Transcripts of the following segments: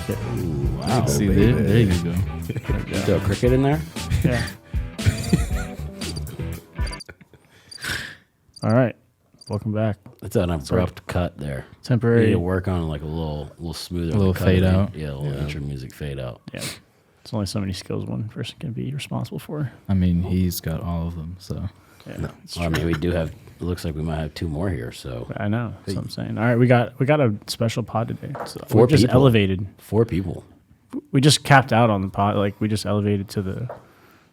cricket. Ooh, wow. See, there you go. You throw a cricket in there? Yeah. All right. Welcome back. That's an abrupt cut there. Temporary. You need to work on like a little smoother. A little cut fade in. out. Yeah, a little intro music fade out. Yeah. It's only so many skills one person can be responsible for. I mean, he's got all of them, so. Yeah. Well, I mean, we do have, it looks like we might have 2 more here, so. I know. That's what I'm saying. All right. We got a special pod today. So 4 we're just people. elevated. 4 people. We just capped out on the pod. Like, we just elevated to the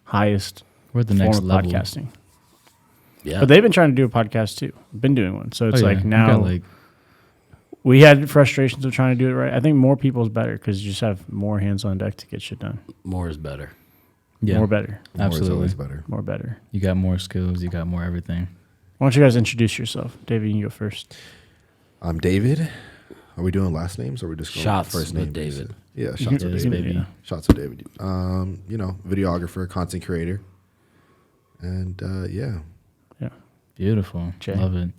highest We're at the form next of level. podcasting. Yeah. But they've been trying to do a podcast too. Been doing one. So it's Oh, yeah. like We now got, like, we had frustrations of trying to do it right. I think more people is better because you just have more hands on deck to get shit done. More is better. yeah, More better. More is absolutely. always better. More better. You got more skills. You got more everything. Why don't you guys introduce yourself? David, you can go first. I'm David. Are we doing last names or are we just going Shots first with name? David. Yeah, shots with Yes, David. baby. Yeah. Shots with David. Videographer, content creator. And yeah. Yeah. Beautiful. Jay. Love it.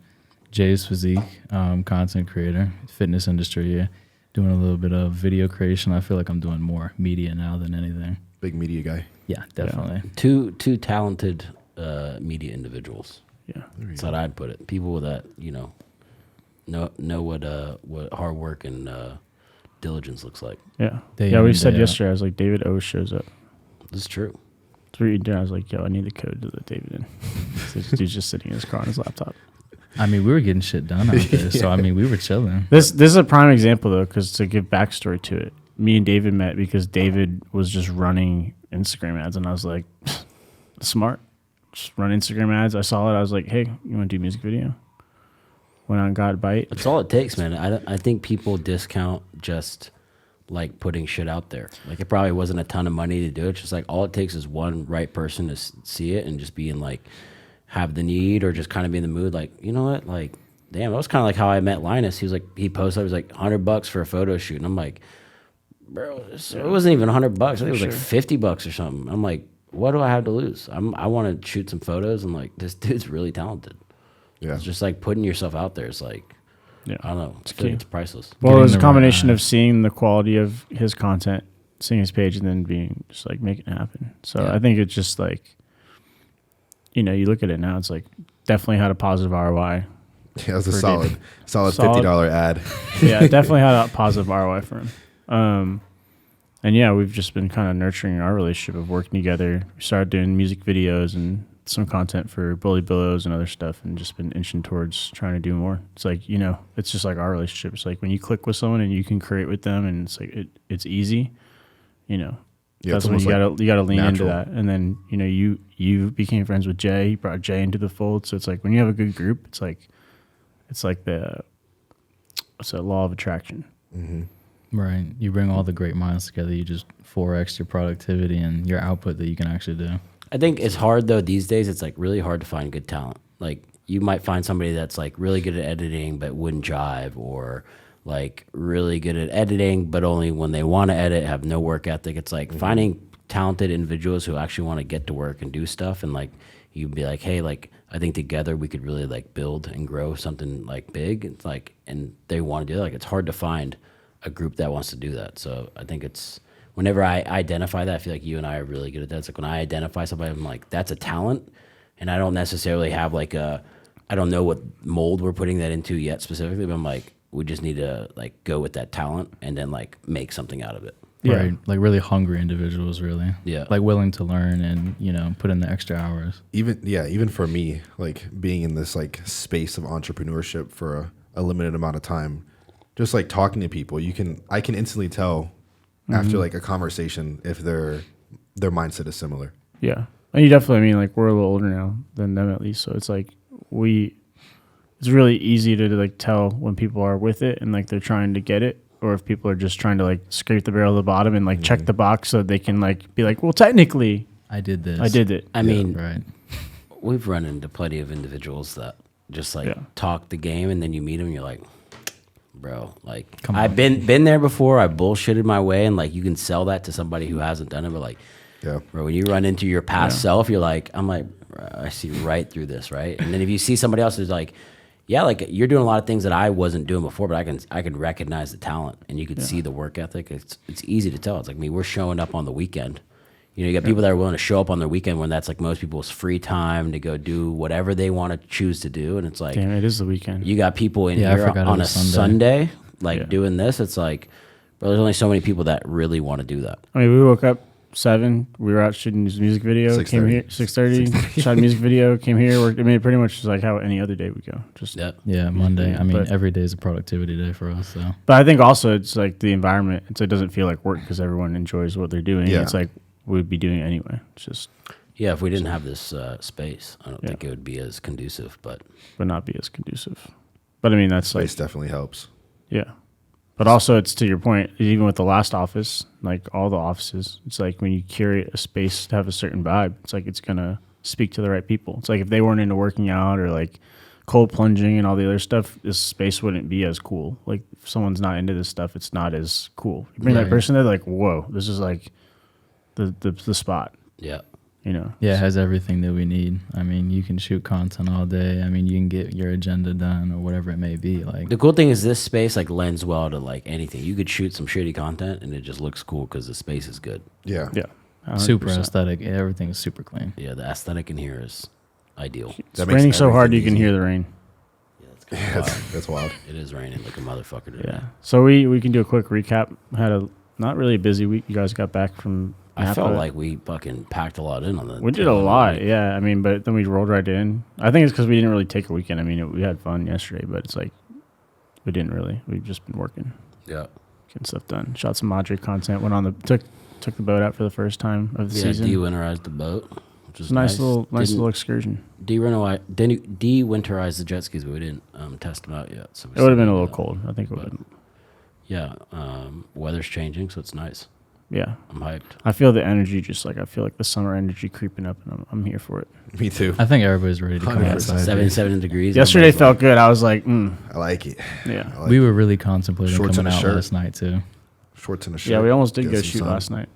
Jay's physique, content creator, fitness industry. Yeah. Doing a little bit of video creation. I feel like I'm doing more media now than anything. Big media guy. Yeah, definitely. Two talented media individuals. Yeah. That's how I'd put it. People that, know what hard work and diligence looks like. Yeah. Day Yeah, in we and said day out. yesterday, I was like, David always shows up. This is true. So we did. I was like, yo, I need the code to let David in. So this dude's just sitting in his car on his laptop. I mean, we were getting shit done out there. So, I mean, we were chilling. This is a prime example, though, because to give backstory to it, me and David met because David was just running Instagram ads, and I was like, smart. Just run Instagram ads. I saw it. I was like, hey, you want to do music video? Went on Got Bite. That's all it takes, man. I think people discount just like putting shit out there. Like it probably wasn't a ton of money to do it. Just like all it takes is one right person to see it and just be in like have the need or just kind of be in the mood. Like, you know what? Like, damn, that was kind of like how I met Linus. He was like, he posted, it was like $100 for a photo shoot. And I'm like, bro, it wasn't even $100. I think it was like $50 or something. I'm like, what do I have to lose? I want to shoot some photos and like, this dude's really talented. Yeah. It's just like putting yourself out there. It's like, Yeah. I don't know. It's key. it's priceless. Well, it was a Getting the right combination of eyes. seeing the quality of his content, seeing his page, and then being just like making it happen. So Yeah. I think it's just like, you look at it now, it's like definitely had a positive ROI. Yeah, it was a For solid David. $50 ad. Yeah, definitely had a positive ROI for him. And yeah, we've just been kind of nurturing our relationship of working together. We started doing music videos and some content for Bully Billows and other stuff, and just been inching towards trying to do more. It's like, it's just like our relationship. It's like when you click with someone and you can create with them, and it's like it's easy. Yeah, That's it's when almost you gotta lean into natural. that. And then you became friends with Jay. You brought Jay into the fold. So it's like when you have a good group, it's like what's that, law of attraction. Mm-hmm. Right. You bring all the great minds together. You just 4x your productivity and your output that you can actually do. I think it's hard though these days. It's like really hard to find good talent. Like you might find somebody that's like really good at editing but wouldn't jive, or like really good at editing but only when they want to edit have no work ethic. It's like finding talented individuals who actually want to get to work and do stuff, and like you'd be like, hey, like I think together we could really like build and grow something like big. It's like, and they want to do that. Like it's hard to find a group that wants to do that. So I think it's whenever I identify that, I feel like you and I are really good at that. It's like when I identify somebody, I'm like, that's a talent. And I don't necessarily have like I don't know what mold we're putting that into yet specifically, but I'm like, we just need to like go with that talent and then like make something out of it. Yeah. Right. Like really hungry individuals, really. Yeah. Like willing to learn and, put in the extra hours. Even for me, like being in this like space of entrepreneurship for a limited amount of time, just like talking to people, I can instantly tell after like a conversation if their mindset is similar. Yeah. And you definitely, I mean, like we're a little older now than them at least. So it's like it's really easy to like tell when people are with it and like they're trying to get it, or if people are just trying to like scrape the barrel of the bottom and like check the box so they can like be like, well, technically I did this. I did it. I mean, Right. we've run into plenty of individuals that just like Yeah. talk the game, and then you meet them and you're like, bro, like Come I've on. been there before. I bullshitted my way, and like you can sell that to somebody who hasn't done it, but like, Yeah. bro, when you run into your past self, you're like, I'm like, bro, I see right through this, right? And then if you see somebody else who's like, yeah, like you're doing a lot of things that I wasn't doing before, but I can recognize the talent, and you could see the work ethic. It's easy to tell. It's like me, we're showing up on the weekend. You know, you got people that are willing to show up on their weekend when that's like most people's free time to go do whatever they want to choose to do, and it's like, Damn, it is the weekend. you got people in Yeah, I here forgot it on a was Sunday, like doing this. It's like, bro, there's only so many people that really want to do that. I mean, we woke up 7. We were out shooting this music video. 6:30. Came here 6:30. Shot a music video. Came here. Worked. I mean, pretty much is like how any other day would go. Just Yeah, Monday. I mean, But- every day is a productivity day for us. So But I think also it's like the environment. It doesn't feel like work because everyone enjoys what they're doing. Yeah. It's like we'd be doing it anyway. It's just Yeah, if we didn't have this space, I don't Yeah. think it would be as conducive. But would not be as conducive. But I mean, that's like Space definitely helps. yeah. But also, it's to your point. Even with the last office, like all the offices, it's like when you curate a space to have a certain vibe, it's like it's gonna speak to the right people. It's like if they weren't into working out or like cold plunging and all the other stuff, this space wouldn't be as cool. Like if someone's not into this stuff, it's not as cool. You bring that Right. person there, like whoa, this is like the spot. yeah, You know? yeah, it has everything that we need. I mean, you can shoot content all day. I mean, you can get your agenda done or whatever it may be. Like, the cool thing is this space like lends well to like anything. You could shoot some shitty content and it just looks cool because the space is good. Yeah. Yeah. 100%. super aesthetic. Everything is super clean. Yeah, the aesthetic in here is ideal. It's That makes raining so hard you everything can easy. hear the rain. Yeah, it's kind of wild. That's wild. It is raining like a motherfucker today. Yeah. So we can do a quick recap. Had a not really a busy week. You guys got back from I Napa. felt like we fucking packed a lot in on the. We did a lot, yeah. I mean, but then we rolled right in. I think it's because we didn't really take a weekend. I mean, we had fun yesterday, but it's like we didn't really. We've just been working, Yeah. getting stuff done. Shot some Madre content. Went on the took the boat out for the first time of the Yeah, season. de-winterized the boat, which was It's a nice little Didn't little excursion. de-winterize the jet skis, but we didn't test them out yet. So we It would have been a still- little cold. I think it would. Yeah, weather's changing, so it's nice. Yeah, I'm hyped. I feel the energy. Just like I feel like the summer energy creeping up, and I'm here for it. Me too. I think everybody's ready to come 100%. outside. 77 degrees. Yesterday everybody's felt good. I was like, I like it. yeah, I like We were really contemplating Shorts coming and a out shirt. last night too. shorts and a shirt. yeah. We almost did get go some shoot sun. last night.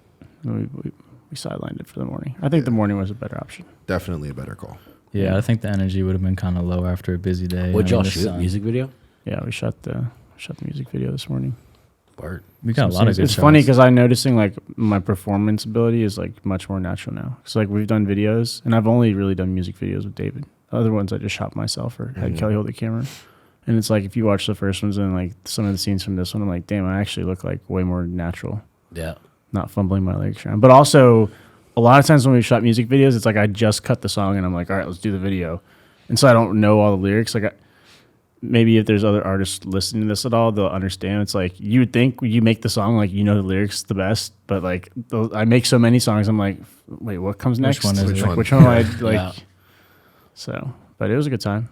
We sidelined it for the morning. I think the morning was a better option. Definitely a better call. Yeah, I think the energy would have been kind of low after a busy day. What'd I y'all mean, the shoot? sun- Music video? Yeah, we shot the music video this morning. Word. We got a lot of it's good It's funny shots. because I'm noticing like my performance ability is like much more natural now. So like we've done videos, and I've only really done music videos with David. The other ones I just shot myself or had Kelly hold the camera. And it's like if you watch the first ones and like some of the scenes from this one, I'm like, damn, I actually look like way more natural, Yeah. not fumbling my legs around. But also, a lot of times when we shot music videos, it's like I just cut the song and I'm like, all right, let's do the video. And so I don't know all the lyrics. Like maybe if there's other artists listening to this at all, they'll understand. It's like you would think you make the song like you know the lyrics the best, but like I make so many songs, I'm like, wait, what comes next? one is Which it? one? Which one am I like? Yeah. So, but it was a good time.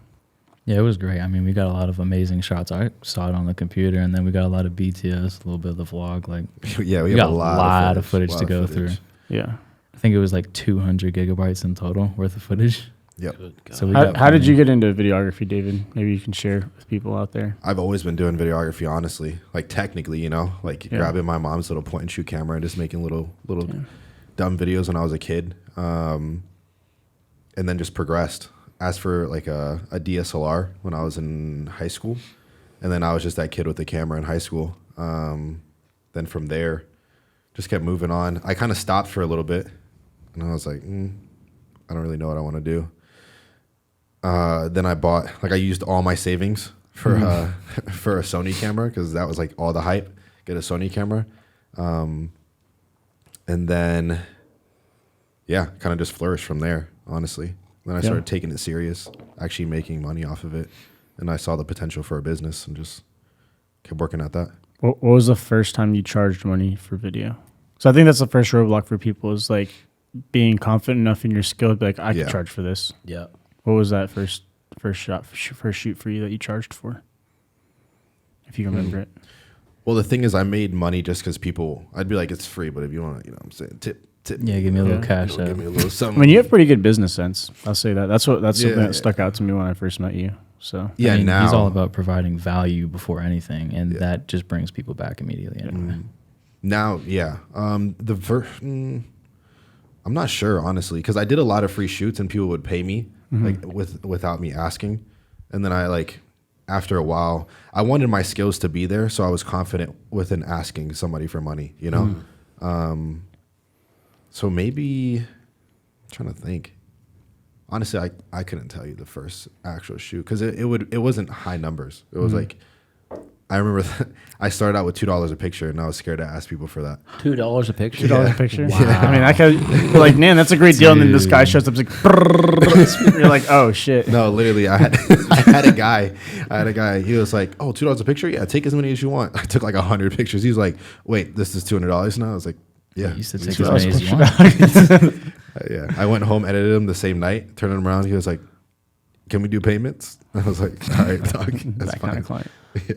Yeah, it was great. I mean, we got a lot of amazing shots. I saw it on the computer, and then we got a lot of BTS, a little bit of the vlog. Like, Yeah, we we got got a lot of footage to go through. Yeah. I think it was like 200 gigabytes in total worth of footage. Yep. Good God. So we How, got how did plenty. you get into videography, David? Maybe you can share with people out there. I've always been doing videography, honestly. Like technically, you know, like Yeah. grabbing my mom's little point and shoot camera and just making little dumb videos when I was a kid, and then just progressed. As for like a DSLR when I was in high school, and then I was just that kid with the camera in high school. Then from there, just kept moving on. I kind of stopped for a little bit, and I was like, I don't really know what I want to do. Then I used all my savings for for a Sony camera because that was like all the hype. Get a Sony camera, and then kind of just flourished from there. Honestly, then I started taking it serious, actually making money off of it, and I saw the potential for a business and just kept working at that. What was the first time you charged money for video? So I think that's the first roadblock for people is like being confident enough in your skill to be like, I can charge for this. Yeah. What was that first shoot for you that you charged for? If you remember it. Well, the thing is, I made money just because I'd be like, it's free, but if you want to, you know what I'm saying, tip. Yeah, give me a little Yeah. cash Give out. me a little I something. mean, you have pretty good business sense. I'll say that. That's something Yeah. that stuck out to me when I first met you. So Yeah, I mean, now he's all about providing value before anything, and that just brings people back immediately. Anyway. Now, yeah. I'm not sure, honestly, because I did a lot of free shoots and people would pay me like without me asking, and then I like after a while, I wanted my skills to be there, so I was confident within asking somebody for money, you know? So maybe, I'm trying to think. Honestly, I couldn't tell you the first actual shoot because it wasn't high numbers. It was like, I remember I started out with $2 a picture, and I was scared to ask people for that. $2 a picture. $2 a picture. Wow. I mean, I could like, man, that's a great deal. And then this guy shows up, like, you're like, oh shit. No, literally, I had a guy. He was like, oh, $2 a picture. Yeah, take as many as you want. I took like 100 pictures. He was like, wait, this is $200 now. I was like, yeah. You used to take as many as you want. Yeah, I went home, edited him the same night, turned him around. He was like, can we do payments? I was like, all right, dog. That's that fine. kind of client.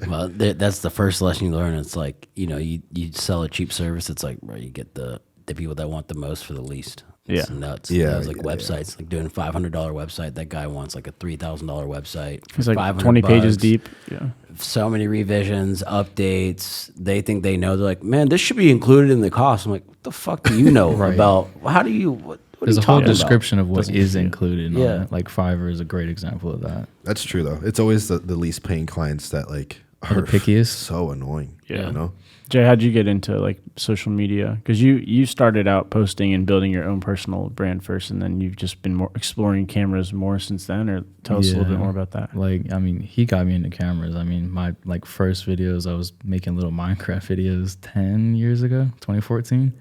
Well, that's the first lesson you learn. It's like, you know, you sell a cheap service. It's like, bro, you get the people that want the most for the least. It's nuts. Yeah. It was like websites, like doing a $500 website. That guy wants like a $3,000 website. He's like 20 pages deep. Yeah. So many revisions, updates. They think they know. They're like, man, this should be included in the cost. I'm like, what the fuck do you know about? How do you? What There's are you a whole talking description about? of what is included. Yeah. On it. Like Fiverr is a great example of that. That's true though. It's always the least paying clients that like Are the pickiest. so annoying. Yeah. You know? Jay, how'd you get into like social media? Because you started out posting and building your own personal brand first, and then you've just been more exploring cameras more since then. Or tell us a little bit more about that. Like, I mean, he got me into cameras. I mean, my like first videos, I was making little Minecraft videos 10 years ago, 2014.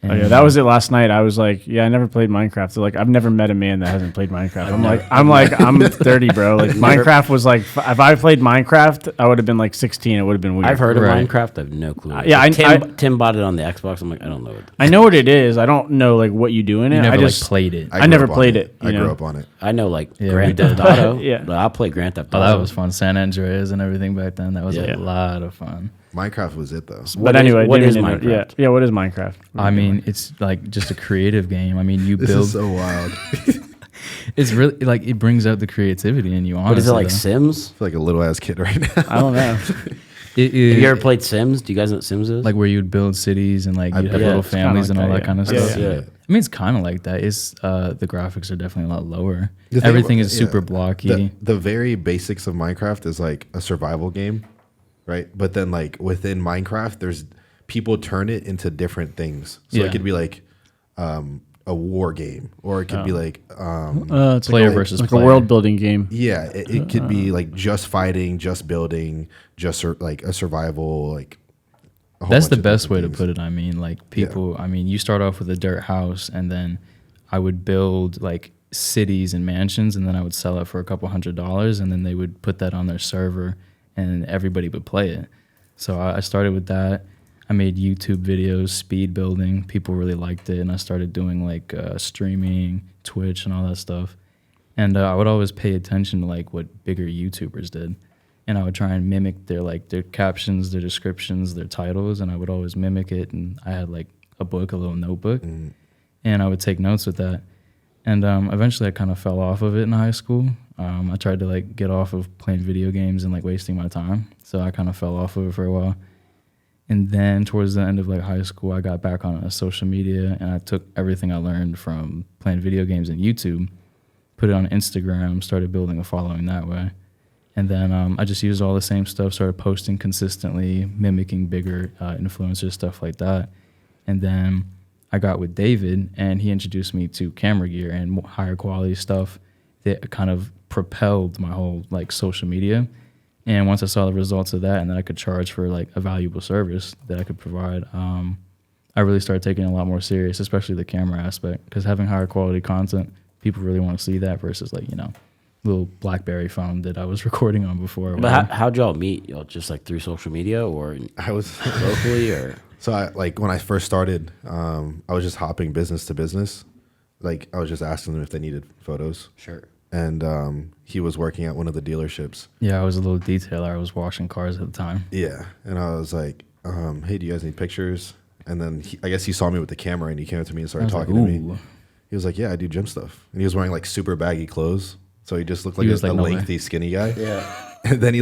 Oh yeah, that was it last night. I was like, yeah, I never played Minecraft. So like, I've never met a man that hasn't played Minecraft. I'm 30, bro. Like Minecraft was like, if I played Minecraft, I would have been like 16. It would have been weird. I've heard of Right. Minecraft. I have no clue. Yeah, Tim bought it on the Xbox. I'm like, I don't know it. I know what it is. I don't know like what you do in it. You never I just like played it. I grew never up on played it, I you know? grew up on it. I know like Yeah, Grand we did. Theft Auto. Yeah. I'll play Grand Theft Oh, Auto. that was fun. San Andreas and everything back then. That was Yeah. a lot of fun. Minecraft was it though. But anyway, what didn't is mean to- Minecraft? Yeah, what is Minecraft? I mean, it's like just a creative game. I mean, you This build. is so wild. It's really like it brings out the creativity in you. Honestly, What is it like though. Sims? I feel like a little ass kid right now. I don't know. It Have you ever is played Sims? Do you guys know what Sims is? like where you'd build cities and like I you'd have bet. little It's kinda families like and all that, that yeah. kind of Yeah, stuff. yeah. I mean, it's kind of like that. It's the graphics are definitely a lot lower. The thing Everything about- is super yeah, blocky. The very basics of Minecraft is like a survival game, right? But then like within Minecraft, there's people turn it into different things. So Yeah. it could be like a war game, or it could be like It's Player like, versus like player. a world building game. yeah, it could be like just fighting, just building, just like a survival like. a whole That's the bunch of best way different to things. put it. I mean, like people. I mean, you start off with a dirt house, and then I would build like cities and mansions, and then I would sell it for a couple $100s, and then they would put that on their server, and everybody would play it. So I started with that. I made YouTube videos, speed building. People really liked it, and I started doing like streaming, Twitch, and all that stuff. And I would always pay attention to like what bigger YouTubers did, and I would try and mimic their captions, their descriptions, their titles, and I would always mimic it. And I had like a little notebook, and I would take notes with that. And eventually, I kind of fell off of it in high school. I tried to like get off of playing video games and like wasting my time, so I kind of fell off of it for a while. And then towards the end of like high school, I got back on social media, and I took everything I learned from playing video games and YouTube, put it on Instagram, started building a following that way. And then I just used all the same stuff, started posting consistently, mimicking bigger influencers, stuff like that. And then I got with David, and he introduced me to camera gear and higher quality stuff that kind of propelled my whole like social media. And once I saw the results of that, and then I could charge for like a valuable service that I could provide, I really started taking it a lot more serious, especially the camera aspect, because having higher quality content, people really want to see that versus like, you know, little BlackBerry phone that I was recording on before. But how'd y'all meet? Y'all just like through social media or I was locally or? so I like when I first started, I was just hopping business to business. Like I was just asking them if they needed photos. Sure. And he was working at one of the dealerships. Yeah, I was a little detailer. I was washing cars at the time. Yeah, and I was like, "Hey, do you guys need pictures?" And then I guess he saw me with the camera, and he came up to me and started talking to me. Ooh. He was like, "Yeah, I do gym stuff," and he was wearing like super baggy clothes, so he just looked like was a like, no way. lengthy, skinny guy. Yeah. And then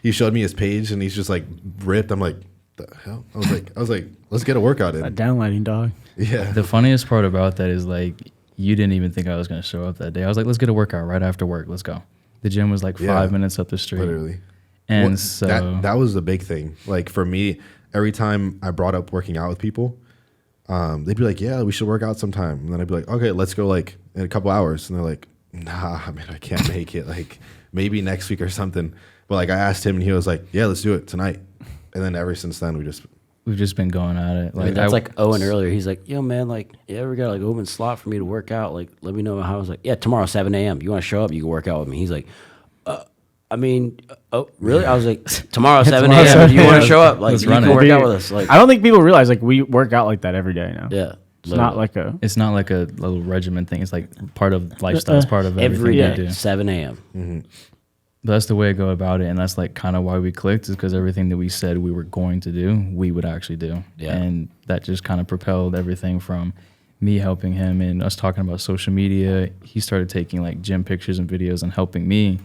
he showed me his page, and he's just like ripped. I'm like, "The hell?" I was like, "Let's get a workout A in." downlighting dog. Yeah, The funniest part about that is like, you didn't even think I was going to show up that day. I was like, let's get a workout right after work. Let's go. The gym was like 5 minutes up the street. Literally. And Well, so that was the big thing. Like for me, every time I brought up working out with people, they'd be like, "Yeah, we should work out sometime." And then I'd be like, "Okay, let's go like in a couple hours." And they're like, "Nah, man, I can't make it. Like maybe next week or something." But like I asked him, and he was like, "Yeah, let's do it tonight." And then ever since then, we've just been going at it. I mean, that's like Owen earlier. He's like, "Yo, man, like, you ever got like open slot for me to work out? Like, let me know how." I was like, "Yeah, tomorrow 7 a.m. You want to show up? You can work out with me." He's like, oh, really?" I was like, "Tomorrow 7 a.m. Do you want to show up? Like, Let's you run can it. work out with us." Like, I don't think people realize like we work out like that every day now. yeah, It's not like a. It's not like a little regimen thing. It's like part of lifestyle. It's part of every everything day, we do. 7 a.m. But that's the way I go about it, and that's like kind of why we clicked, is because everything that we said we were going to do, we would actually do. Yeah. And that just kind of propelled everything from me helping him and us talking about social media. He started taking like gym pictures and videos and helping me.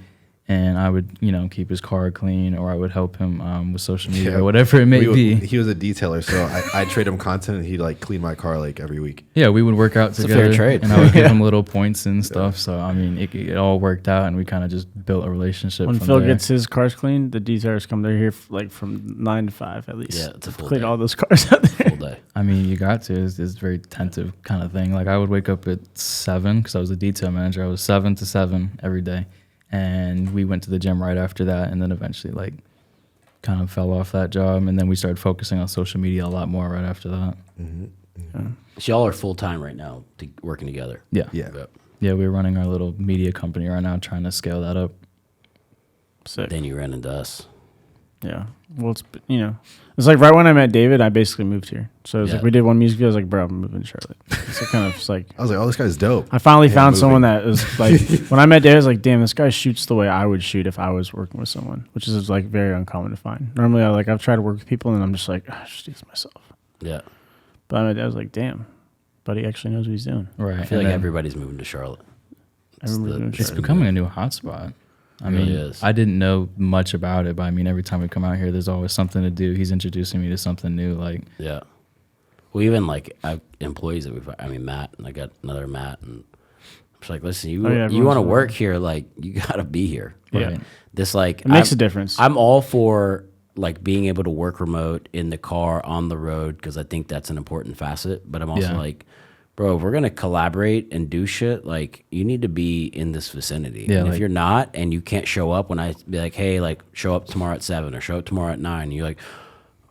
And I would, keep his car clean, or I would help him with social media or whatever it may be. He was a detailer, so I'd trade him content, and he'd like clean my car like every week. Yeah, we would work out It's a together. fair trade. And I would give him little points and stuff. So, I mean, it all worked out, and we kind of just built a relationship. When from Phil there. gets his cars cleaned, the detailers come. They're here like from 9 to 5 at least. Yeah, it's a full clean day. all those cars out there. Full day. I mean, you got to. It's very attentive kind of thing. Like, I would wake up at 7 because I was a detail manager. I was 7 to 7 every day. And we went to the gym right after that, and then eventually, like, kind of fell off that job. And then we started focusing on social media a lot more right after that. So y'all are full time right now, working together. Yeah. Yeah. Yep. Yeah, we're running our little media company right now, trying to scale that up. Sick. Then you ran into us. Yeah. Well, it's like right when I met David, I basically moved here. So it was like Yeah. we did one music video. I was like, bro, I'm moving to Charlotte. So kind of just like I was like, "Oh, this guy's dope." I finally found moving. someone that was like when I met David, I was like, damn, this guy shoots the way I would shoot if I was working with someone, which is like very uncommon to find. Normally, I've tried to work with people and I'm just like, I just do this myself. Yeah. But I met David, I was like, damn, buddy actually knows what he's doing. Right. I feel like everybody's moving to Charlotte. I remember doing It's Charlotte. becoming a new hotspot. I It really mean, is. I didn't know much about it, but I mean, every time we come out here, there's always something to do. He's introducing me to something new. Like, Yeah. Well, even like I have employees that Matt, and I got another Matt, and I'm just like, listen, you everyone's want to familiar. work here, like you got to be here. Yeah. Right. This like It makes a difference. I'm all for like being able to work remote in the car on the road because I think that's an important facet. But I'm also Yeah. like, bro, if we're gonna collaborate and do shit, like you need to be in this vicinity. Yeah, and if like- you're not, and you can't show up when I be like, hey, like show up tomorrow at 7 or show up tomorrow at 9, and you're like,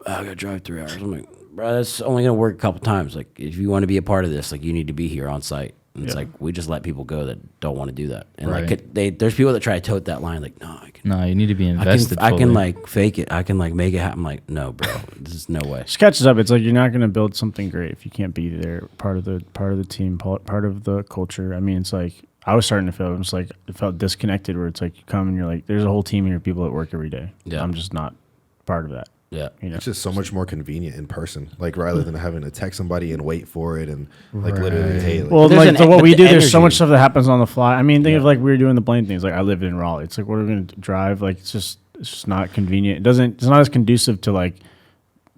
oh, I gotta drive 3 hours. I'm like, bro, that's only gonna work a couple times. Like if you want to be a part of this, like you need to be here on site. And it's Yeah. like we just let people go that don't want to do that. And Right. like there's people that try to tote that line, like, no, I can. no, you need to be invested. I can fully. like fake it. I can like make it happen. I'm like, no, bro, this is no way. Just catches up. It's like you're not going to build something great if you can't be there, part of the team, part of the culture. I mean, it's like I was starting to feel it felt disconnected. Where it's like you come and you're like, there's a whole team of your people that work every day. Yeah. I'm just not part of that. Yeah. You know, It's just so much more convenient in person, like rather than having to text somebody and wait for it and like literally, Right. hey, like, well, There's like an- what but we the do, there's so energy- much stuff that happens on the fly. I mean, think of Yeah. like we were doing the Blaine things. Like I lived in Raleigh. It's like what are we going to drive? Like it's just not convenient. It's not as conducive to like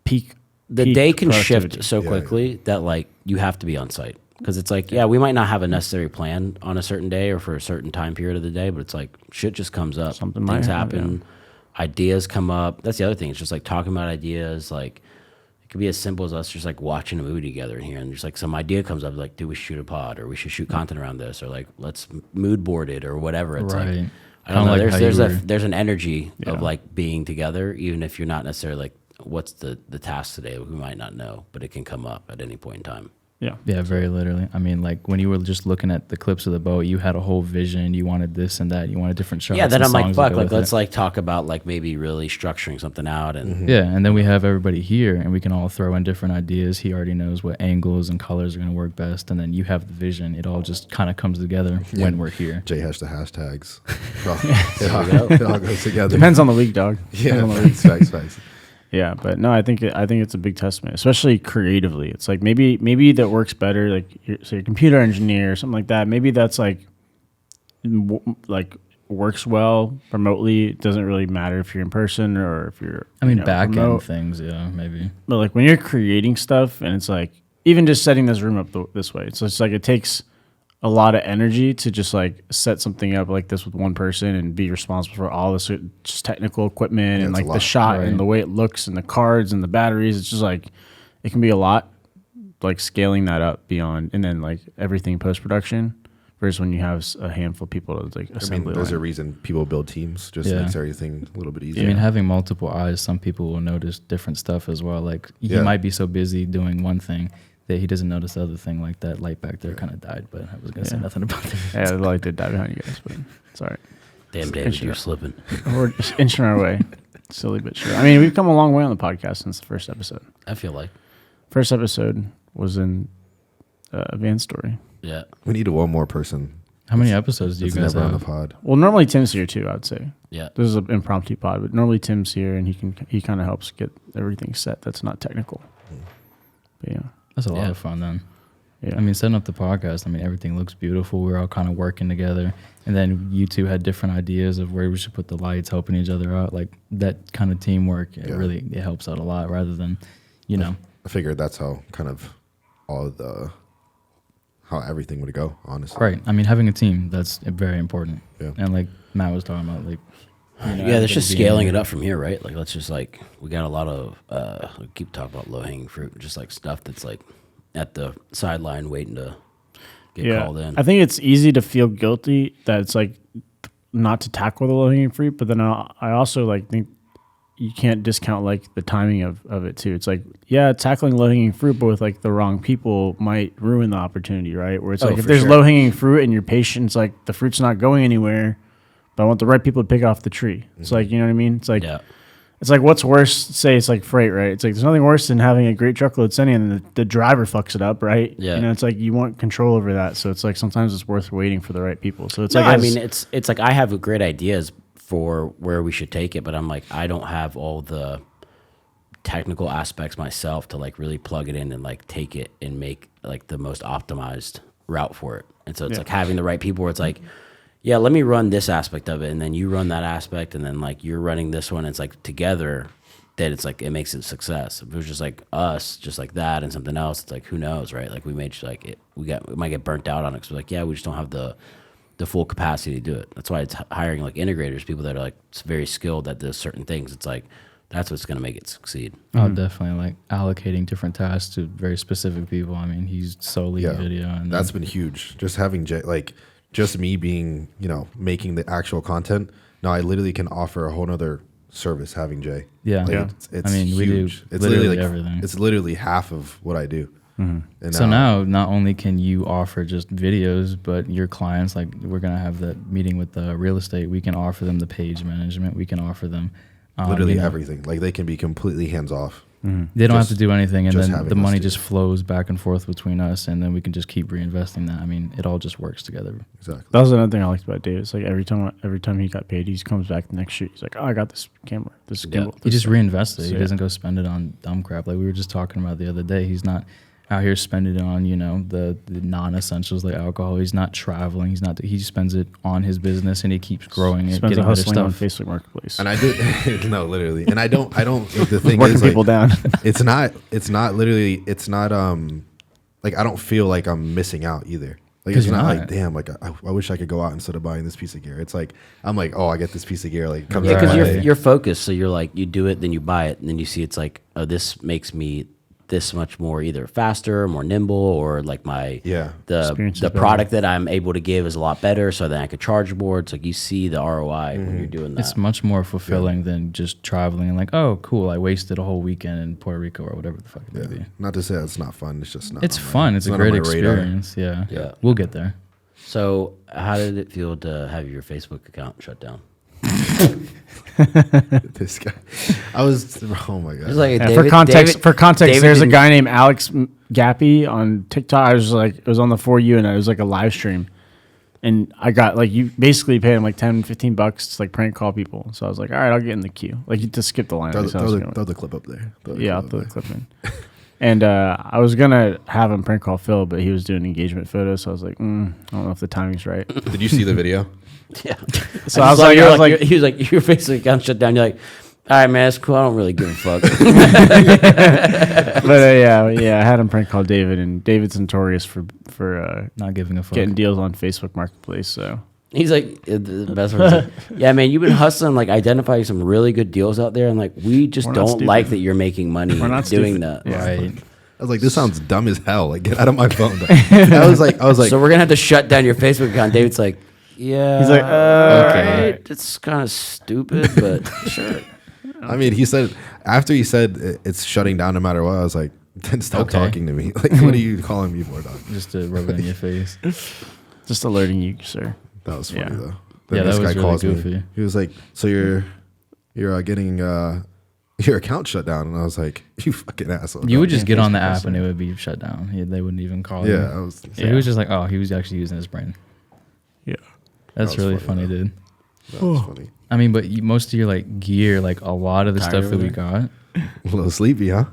peak. The peak day can productivity. shift so Yeah. quickly that like you have to be on site because it's like, yeah, we might not have a necessary plan on a certain day or for a certain time period of the day, but it's like shit just comes up. Something might Things happen, happen. Ideas come up. That's the other thing. It's just like talking about ideas. Like it could be as simple as us just like watching a movie together in here, and just like some idea comes up, like, do we shoot a pod, or we should shoot content around this, or like let's mood board it, or whatever. It's Right. like I Kinda don't know. like how There's you a were- there's an energy Yeah. of like being together, even if you're not necessarily like what's the task today. We might not know, but it can come up at any point in time. Yeah. Yeah, very literally. I mean, like when you were just looking at the clips of the boat, you had a whole vision. You wanted this and that. You wanted different shots. Yeah, then and I'm like, songs that fuck, go like with let's it. like talk about like maybe really structuring something out and Yeah, and then we have everybody here, and we can all throw in different ideas. He already knows what angles and colors are going to work best, and then you have the vision. It all just kind of comes together when we're here. Jay has the hashtags. There we go. It all goes together. Depends on the week, dog. Yeah, Depends on the week. facts. Yeah, but no, I think it's a big testament, especially creatively. It's like maybe that works better. Like you're a computer engineer or something like that. Maybe that's like works well remotely. It doesn't really matter if you're in person or if you're. I mean, back remote. end things, yeah, maybe. But like when you're creating stuff, and it's like even just setting this room up this way, it's just like it takes a lot of energy to just like set something up like this with one person and be responsible for all this just technical equipment and it's a like the lot. shot Right. and the way it looks and the cards and the batteries. It's just like it can be a lot, like scaling that up beyond, and then like everything post production versus when you have a handful of people to like I assemble. mean, there's a reason people build teams. Just Yeah. makes everything a little bit easier. I mean, having multiple eyes, some people will notice different stuff as well. Like he Yeah. might be so busy doing one thing that he doesn't notice the other thing. Like that light back there kind of died, but I was gonna say Yeah. nothing about that. Yeah, the light did die behind you guys, but it's all right. Damn, David, you're slipping. We're just inching our way, slowly but sure. I mean, we've come a long way on the podcast since the first episode. I feel like. First episode was in a van story. Yeah. we need one more person. How many episodes do you It's guys never on the have? pod. Well, normally Tim's here too, I would say. Yeah. This is an impromptu pod, but normally Tim's here and he kind of helps get everything set that's not technical. But yeah. That's a lot Yeah. of fun then. Yeah. I mean, setting up the podcast, I mean, everything looks beautiful. We're all kind of working together. And then you two had different ideas of where we should put the lights, helping each other out. Like that kind of teamwork, it Yeah. really it helps out a lot rather than, you know. I figured that's how kind of all of how everything would go, honestly. Right. I mean, having a team, that's very important. Yeah. And like Matt was talking about, like, you know, Yeah, that's just everybody being scaling there. it up from here, right? Like, let's just like, we got a lot of, we keep talking about low hanging fruit, just like stuff that's like at the sideline waiting to get called in. I think it's easy to feel guilty that it's like not to tackle the low hanging fruit, but then I also like think you can't discount like the timing of it too. It's like, yeah, tackling low hanging fruit, but with like the wrong people might ruin the opportunity, right? Where it's like if for there's sure. low hanging fruit and you're patient, it's like the fruit's not going anywhere, but I want the right people to pick off the tree. It's like, you know what I mean? It's like, Yeah. it's like what's worse? Say it's like freight, right? It's like there's nothing worse than having a great truckload sending and the driver fucks it up, right? Yeah. You know, it's like you want control over that. So it's like sometimes it's worth waiting for the right people. So it's No, like I as- mean, it's like I have great ideas for where we should take it, but I'm like, I don't have all the technical aspects myself to like really plug it in and like take it and make like the most optimized route for it. And so it's Yeah. like having the right people where it's like, yeah, let me run this aspect of it, and then you run that aspect, and then like you're running this one. It's like together that it's like it makes it a success. If it was just like us, just like that, and something else, it's like who knows, right? Like we made just like we might get burnt out on it. Cause we're like, yeah, we just don't have the full capacity to do it. That's why it's hiring like integrators, people that are like very skilled at this certain things. It's like that's what's gonna make it succeed. Oh, definitely. Like allocating different tasks to very specific people. I mean, he's solely Yeah. video. And That's then, been huge. Just having Jay, like just me being, making the actual content. Now I literally can offer a whole nother service having Jay. yeah. Like, Yeah. It's I mean, we do huge. It's literally literally like everything. It's literally half of what I do. And So now, not only can you offer just videos, but your clients, like we're gonna have that meeting with the real estate. We can offer them the page management. We can offer them literally you know, everything. Like they can be completely hands off. They don't have Just- to do anything, and just then having the us money do just it. flows back and forth between us, and then we can just keep reinvesting that. I mean, it all just works together. Exactly. that was another thing I liked about Dave. It's like every time he got paid, he comes back the next shoot. He's like, oh, I got this camera, this Yeah. gimbal. He this just thing." reinvests it. So, He yeah. doesn't go spend it on dumb crap like we were just talking about the other day. He's not out here spending it on the non-essentials like alcohol. He's not traveling. He just spends it on his business, and he keeps growing it, Spends getting a better hustling on stuff. Facebook Marketplace. And I did no, literally. And I don't. The thing working is, like, people down. it's not literally. It's not like I don't feel like I'm missing out either. Like 'Cause it's you're not not. like damn. Like I wish I could go out instead of buying this piece of gear. It's like I'm like, oh, I get this piece of gear. Like comes Yeah, out because my Right. way. you're focused, so you're like you do it, then you buy it, and then you see it's like, oh, this makes me this much more either faster, more nimble, or like my Yeah. the Experience is the better. product that I'm able to give is a lot better, so then I could charge more. It's like you see the ROI when you're doing that. It's much more fulfilling than just traveling and like, oh, cool, I wasted a whole weekend in Puerto Rico or whatever the fuck it may be. Not to say it's not fun. It's just not. It's on my- fun. It's a not on great my radar. experience. Yeah. Yeah. We'll get there. So how did it feel to have your Facebook account shut down? This guy. I was. Oh my god. It's like Yeah, David, for context, David there's a didn't- guy named Alex Gappy on TikTok. I was like, it was on the For You, and it was like a live stream. And I got like, you basically paid him like $10, $15 to like prank call people. So I was like, all right, I'll get in the queue. Like, you just skip the line. throw, That's how I was going. throw the clip up there. Throw the Yeah, I'll clip throw up the there. clip in. And I was going to have him prank call Phil, but he was doing engagement photos. So I was like, I don't know if the timing's right. Did you see the video? Yeah. So I was like, he was like, your Facebook account shut down. You're like, All right, man, it's cool. I don't really give a fuck. But yeah, I had him prank call David, and David's notorious for Not giving a fuck. getting deals on Facebook Marketplace. So He's like, the best part. Yeah, man, you've been hustling, like identifying some really good deals out there, and like we just We're not don't stupid. like that you're making money We're not doing stupid. that. Yeah. Right. I was like, this sounds dumb as hell. Like, get out of my phone. I was like, So we're gonna have to shut down your Facebook account. David's like, yeah. he's like, okay. right. It's kind of stupid, but sure. I mean, he said after he said it's shutting down no matter what. I was like, then stop Okay. talking to me. Like, what are you calling me for, dog? Just to rub it in your face. just alerting you, sir. That was funny Yeah. though. Yeah, Then that was really calls goofy. me. He was like, "So you're getting your account shut down," and I was like, "You fucking asshole." You dog." would just get on the Facebook app and it would be shut down. They wouldn't even call Yeah, I you. was. So he was just like, oh, he was actually using his brain. Yeah. That's was really funny, funny, though. dude. That was funny. I mean, but most of your like gear, like a lot of the Tired stuff that over we there? got. A little sleepy, huh?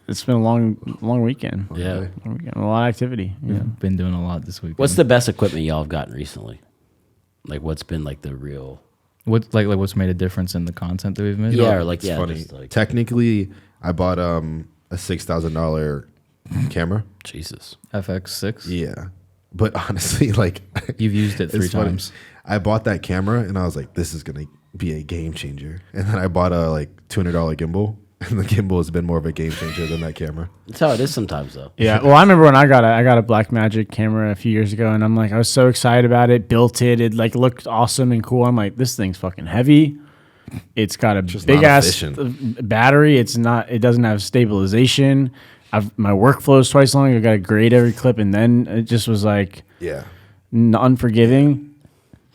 It's been a long weekend. Yeah. Long weekend. A lot of activity. Yeah. We've been doing a lot this week. What's the best equipment y'all have gotten recently? Like, what's been like the real? what's made a difference in the content that we've made? Yeah, or like It's yeah, funny. just like Technically, I bought a $6,000 camera. Jesus. FX6. Yeah, but honestly, like You've used it 3 it's funny. times. I bought that camera and I was like, this is gonna be a game changer. And then I bought a like $200 gimbal, and the gimbal has been more of a game changer than that camera. That's how it is sometimes, though. Yeah. Well, I remember when I got a Blackmagic camera a few years ago, and I'm like, I was so excited about it. Built it. It like looked awesome and cool. I'm like, this thing's fucking heavy. It's got a Just big not ass efficient. battery. It doesn't have stabilization. My workflow is twice long. I got to grade every clip, and then it just was like Yeah, unforgiving.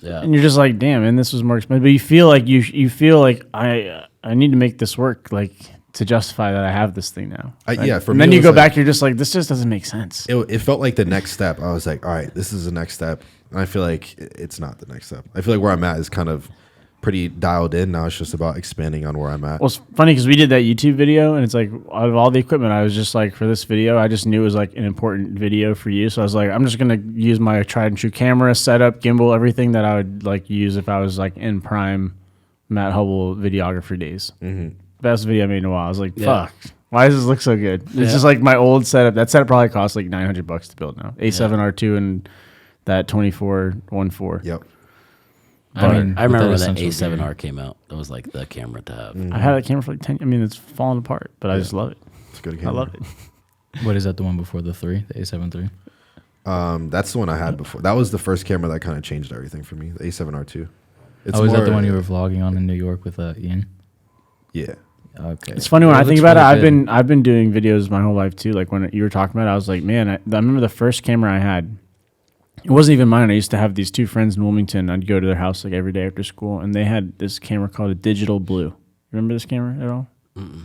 Yeah. And you're just like, damn, and this was more expensive. But you feel like you feel like I need to make this work, like to justify that I have this thing now. yeah. For And me, then it you was go like- back, you're just like, this just doesn't make sense. It felt like the next step. I was like, all right, this is the next step. And I feel like it's not the next step. I feel like where I'm at is kind of pretty dialed in. Now it's just about expanding on where I'm at. Well, it's funny because we did that YouTube video, and it's like out of all the equipment, I was just like, for this video, I just knew it was like an important video for you. So I was like, I'm just gonna use my tried and true camera setup, gimbal, everything that I would like use if I was like in prime Matt Hubble videographer days. Mm-hmm. Best video I made in a while. I was like, Yeah. fuck, why does this look so good? It's Yeah. just like my old setup. That setup probably cost like $900 to build now. A7R2 and that 2414. Yep. I remember with when that essential A7R gear. came out. That was like the camera to have. I had that camera for like 10. I mean, it's falling apart, but I just love it. It's a good I camera. love it. What is that? The one before the 3, the A7 III? That's the one I had before. That was the first camera that kind of changed everything for me. The A7R2. It's Oh, is that more- the one you were vlogging on in New York with Ian? Yeah. Okay. It's funny when It I think looks about it. really good. I've been doing videos my whole life too. Like when you were talking about it, I was like, man, I remember the first camera I had. It wasn't even mine. I used to have these 2 friends in Wilmington. I'd go to their house like every day after school, and they had this camera called a Digital Blue. Remember this camera at all?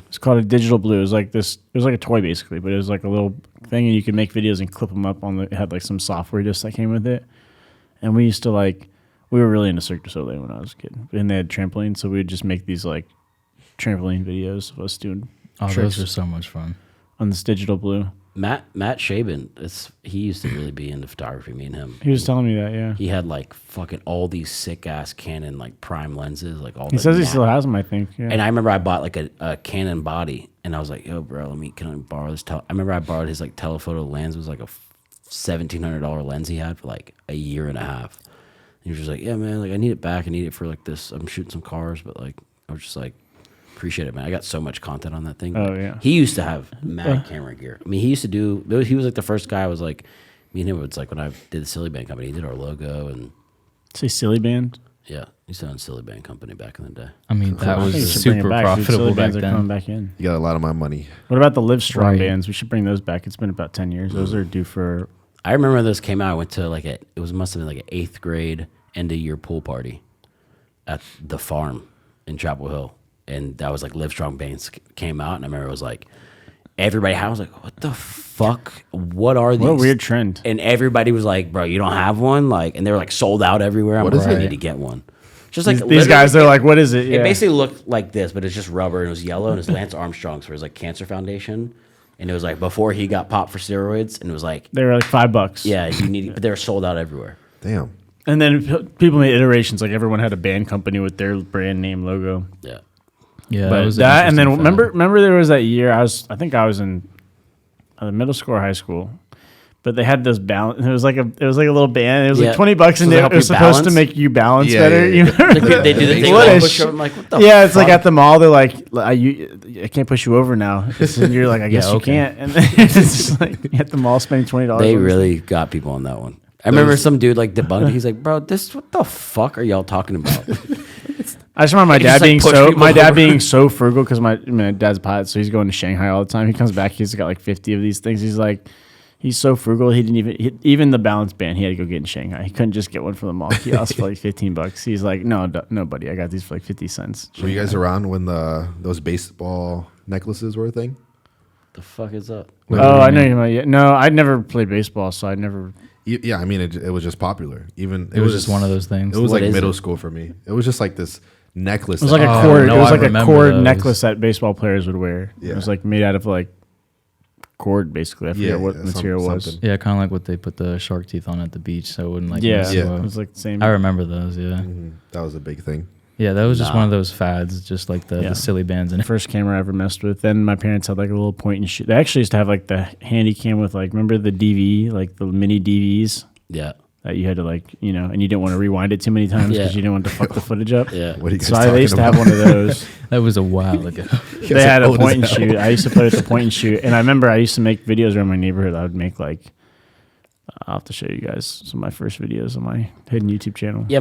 It's called a Digital Blue. It was like this. It was like a toy basically, but it was like a little thing, and you could make videos and clip them up on the. It had like some software disc that came with it, and we used to like. We were really into Cirque du Soleil when I was a kid, and they had trampolines, so we would just make these like trampoline videos of us doing Oh, tricks those are so much fun. on this Digital Blue. Matt Shaban, he used to really be into photography. Me and him. He was telling me that, yeah. He had like fucking all these sick ass Canon like prime lenses, like all. He says he still has them, I think. Yeah. And I remember I bought like a Canon body, and I was like, "Yo, bro, can I borrow this?" I remember I borrowed his like telephoto lens. It was like a $1,700 lens he had for like a year and a half. And he was just like, "Yeah, man, like I need it back. I need it for like this. I'm shooting some cars, but like I was just like." Appreciate it, man. I got so much content on that thing. Oh, yeah. He used to have mad camera gear. I mean, he was like the first guy. I was like, me and him. It's like when I did the Silly Band Company. He did our logo, and Say Silly Band. yeah, he used to own Silly Band Company back in the day. I mean, that I think you was should bring it super back, dude. profitable Silly back bands are coming then. back in. You got a lot of my money. What about the Live Strong Right. bands? We should bring those back. It's been about 10 years. Those are due for. I remember when those came out. I went to must have been like an 8th grade end of year pool party at the farm in Chapel Hill. And that was like Live Strong Bands came out. And I remember it was like, everybody, I was like, what the fuck? What are these? What a weird trend. And everybody was like, bro, you don't have one? Like, and they were like sold out everywhere. I'm What like, is I it? need to get one. Just like These literally- guys, they're like, what is it? It Yeah. basically looked like this, but it's just rubber and it was yellow and it's Lance Armstrong's for his like Cancer Foundation. And it was like before he got popped for steroids, and it was like, They were like $5. yeah, you need, but they were sold out everywhere. Damn. And then people made iterations. Like everyone had a band company with their brand name logo. Yeah. Yeah, But was an that, and then interesting fact. remember there was that year I think I was in middle school or high school, but they had those balance. It was like a little band. It was like $20, and help it was you supposed to balance? make you balance Yeah, better. yeah, You yeah. remember? They do the thing. What Like, a push sh- over, I'm like, what the Yeah, it's like fuck? at the mall. They're like, I can't push you over now. And you're like, I guess you okay. can't. And then it's just like at the mall spending $20. They on this really got people on that one. I remember some dude like debunked it. He's like, bro, what the fuck are y'all talking about? I just remember my They dad just, like, being push so people over. so frugal because my dad's a pilot, so he's going to Shanghai all the time. He comes back, he's got like 50 of these things. He's like, he's so frugal. He didn't even the balance band he had to go get in Shanghai. He couldn't just get one from the mall kiosk for like $15. He's like, no, buddy, I got these for like 50 cents. Were you guys around when those baseball necklaces were a thing? The fuck is up? Oh, I know you might. No, I'd never played baseball, so I'd never. Yeah, I mean, it was just popular. Even It was just one of those things. It was What like is middle it? school for me. It was just like this necklace. It was like that- a cord. no, it was I like a remember cord those. necklace that baseball players would wear. Yeah. It was like made out of like cord, basically. I forget what yeah, material was. something. Yeah, kind of like what they put the shark teeth on at the beach, so it wouldn't like Yeah, mess you Yeah. it up. was like the same. I remember those. Yeah, That was a big thing. yeah, that was just Nah. one of those fads, just like Yeah. the silly bands and First camera I ever messed with. Then my parents had like a little point and shoot. They actually used to have like the handy cam with like, remember the DV, like the mini DVs Yeah. that you had to like, and you didn't want to rewind it too many times because Yeah. you didn't want to fuck the footage up. Yeah. What are you guys So talking they used to about? have one of those. That was a while ago. They had a old as point and hell. shoot. I used to play with the point and shoot. And I remember I used to make videos around my neighborhood. I would make like, I'll have to show you guys some of my first videos on my hidden YouTube channel. Yeah,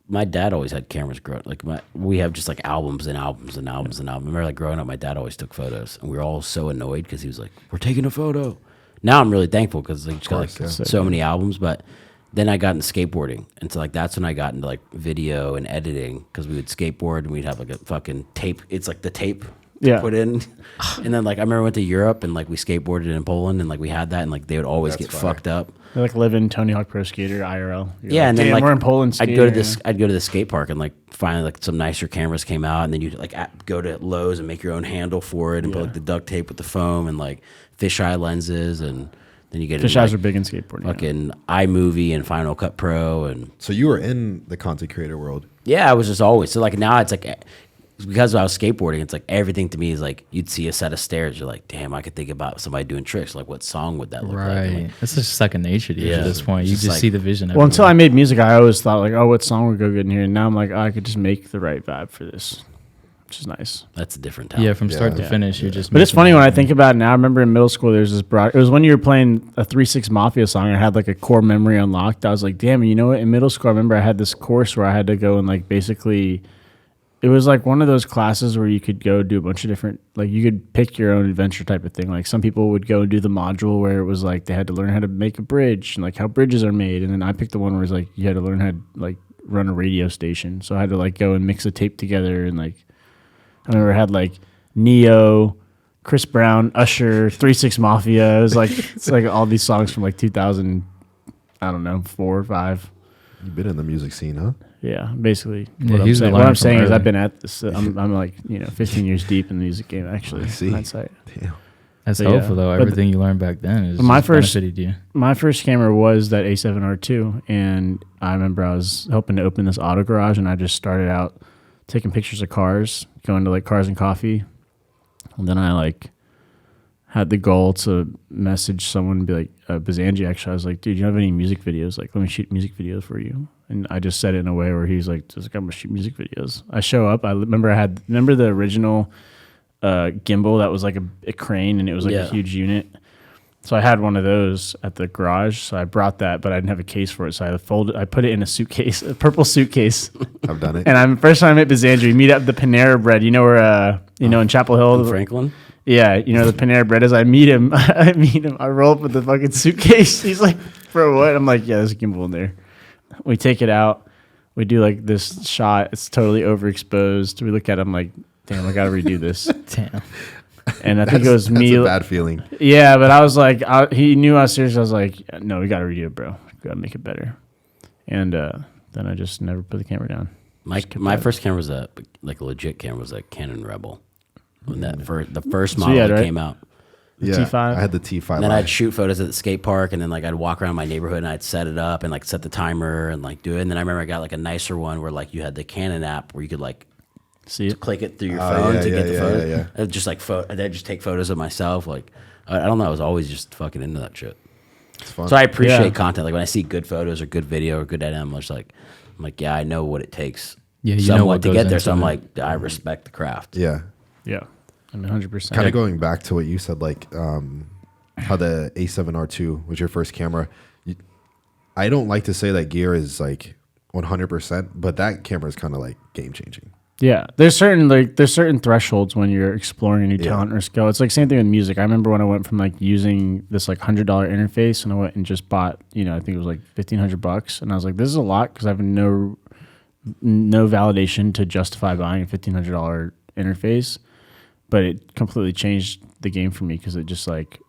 my dad always had cameras growing. Like we have just like albums and albums and albums and albums. I remember like growing up, my dad always took photos, and we were all so annoyed because he was like, "We're taking a photo." Now I'm really thankful because like just got like course, yeah. so many albums. But then I got into skateboarding, and so like that's when I got into like video and editing because we would skateboard and we'd have like a fucking tape. It's like the tape. Yeah. Put in, and then like I remember I went to Europe and like we skateboarded in Poland and like we had that and like they would always That's get fire. fucked up. They're like living Tony Hawk Pro Skater IRL. You're Yeah, like, and then "Damn, like we're in Poland. I'd go to skating, this. I'd go to the skate park and like finally like some nicer cameras came out, and then you'd like go to Lowe's and make your own handle for it, and put like the duct tape with the foam and like fisheye lenses, and then you get Fish into, eyes are like, big in skateboarding. yeah. fucking iMovie and Final Cut Pro, and So you were in the content creator world. yeah, I was just always so like now it's like. Because I was skateboarding, it's like everything to me is like you'd see a set of stairs. You're like, damn, I could think about somebody doing tricks. Like, what song would that look like? And, Right. like, That's just second nature to you Yeah. at this point. You Just just like- see the vision. Well, until I everywhere. made music, I always thought like, oh, what song would go good in here? And now I'm like, oh, I could just make the right vibe for this, which is nice. that's a different talent. Yeah, from start to Yeah. finish, you're just. But it's making funny when I everything. think about it now. I remember in middle school, there's this broad. It was when you were playing a 3-6 Mafia song. I had like a core memory unlocked. I was like, damn, you know what? In middle school, I remember I had this course where I had to go and like basically, it was like one of those classes where you could go do a bunch of different, like you could pick your own adventure type of thing. Like some people would go and do the module where it was like they had to learn how to make a bridge and like how bridges are made. And then I picked the one where it was like you had to learn how to like run a radio station. So I had to like go and mix a tape together and like, I remember I had like Neo, Chris Brown, Usher, 3-6 Mafia. It was like it's like all these songs from like 2000, I don't know, 4 or 5. You've been in the music scene, huh? Yeah, basically. Yeah, What he's I'm saying, been what I'm learning saying from is I've early. been at this. I'm like 15 years deep in the music game. Actually, I see. in hindsight. Damn. That's But yeah. helpful though. But Everything you learned back then is My just first- benefited you. My first camera was that A7R2, and I remember I was helping to open this auto garage, and I just started out taking pictures of cars, going to like Cars and Coffee, and then I like had the goal to message someone and be like, Bazanji, actually, I was like, dude, you don't have any music videos? Like, let me shoot music videos for you. And I just said it in a way where he's like, just I'm gonna shoot music videos. I show up. I remember the original gimbal that was like a crane, and it was like Yeah. a huge unit. So I had one of those at the garage. So I brought that, but I didn't have a case for it. So I put it in a suitcase, a purple suitcase. I've done it. And I'm first time I met Bazandri. Meet up at the Panera Bread. You know where in Chapel Hill. In Franklin. Yeah, you know the Panera Bread is. I meet him. I roll up with the fucking suitcase. He's like, "For what?" I'm like, "Yeah, there's a gimbal in there." We take it out. We do like this shot. It's totally overexposed. We look at him like, "Damn, I gotta redo this." Damn. And I think it was That's me. a bad feeling. Yeah, but I was like, he knew I was serious. I was like, "No, we gotta redo it, bro. We gotta make it better." And then I just never put the camera down. My first camera was a legit camera was a Canon Rebel when the first So model you had, that right? came out. The Yeah, T5? I had the T5. And then Live. I'd shoot photos at the skate park, and then like I'd walk around my neighborhood and I'd set it up and like set the timer and like do it. And then I remember I got like a nicer one where like you had the Canon app where you could like See it? click it through your phone yeah, to get yeah, the photo. yeah. Just like I'd just take photos of myself. Like I don't know. I was always just fucking into that shit. It's fun. So I appreciate Yeah. content. Like when I see good photos or good video or good edit, I'm like, yeah, I know what it takes. Yeah, you know somewhat what to goes get there. into So I'm it. like, I respect the craft. yeah. Yeah. I mean, 100%. Kind of going back to what you said, like how the A7R2 was your first camera. I don't like to say that gear is like 100%, but that camera is kind of like game changing. Yeah, there's certain thresholds when you're exploring a new Yeah. talent or skill. It's like same thing with music. I remember when I went from like using this like $100 interface, and I went and just bought, I think it was like $1,500, and I was like, this is a lot because I have no validation to justify buying a $1,500 interface, but it completely changed the game for me because it just like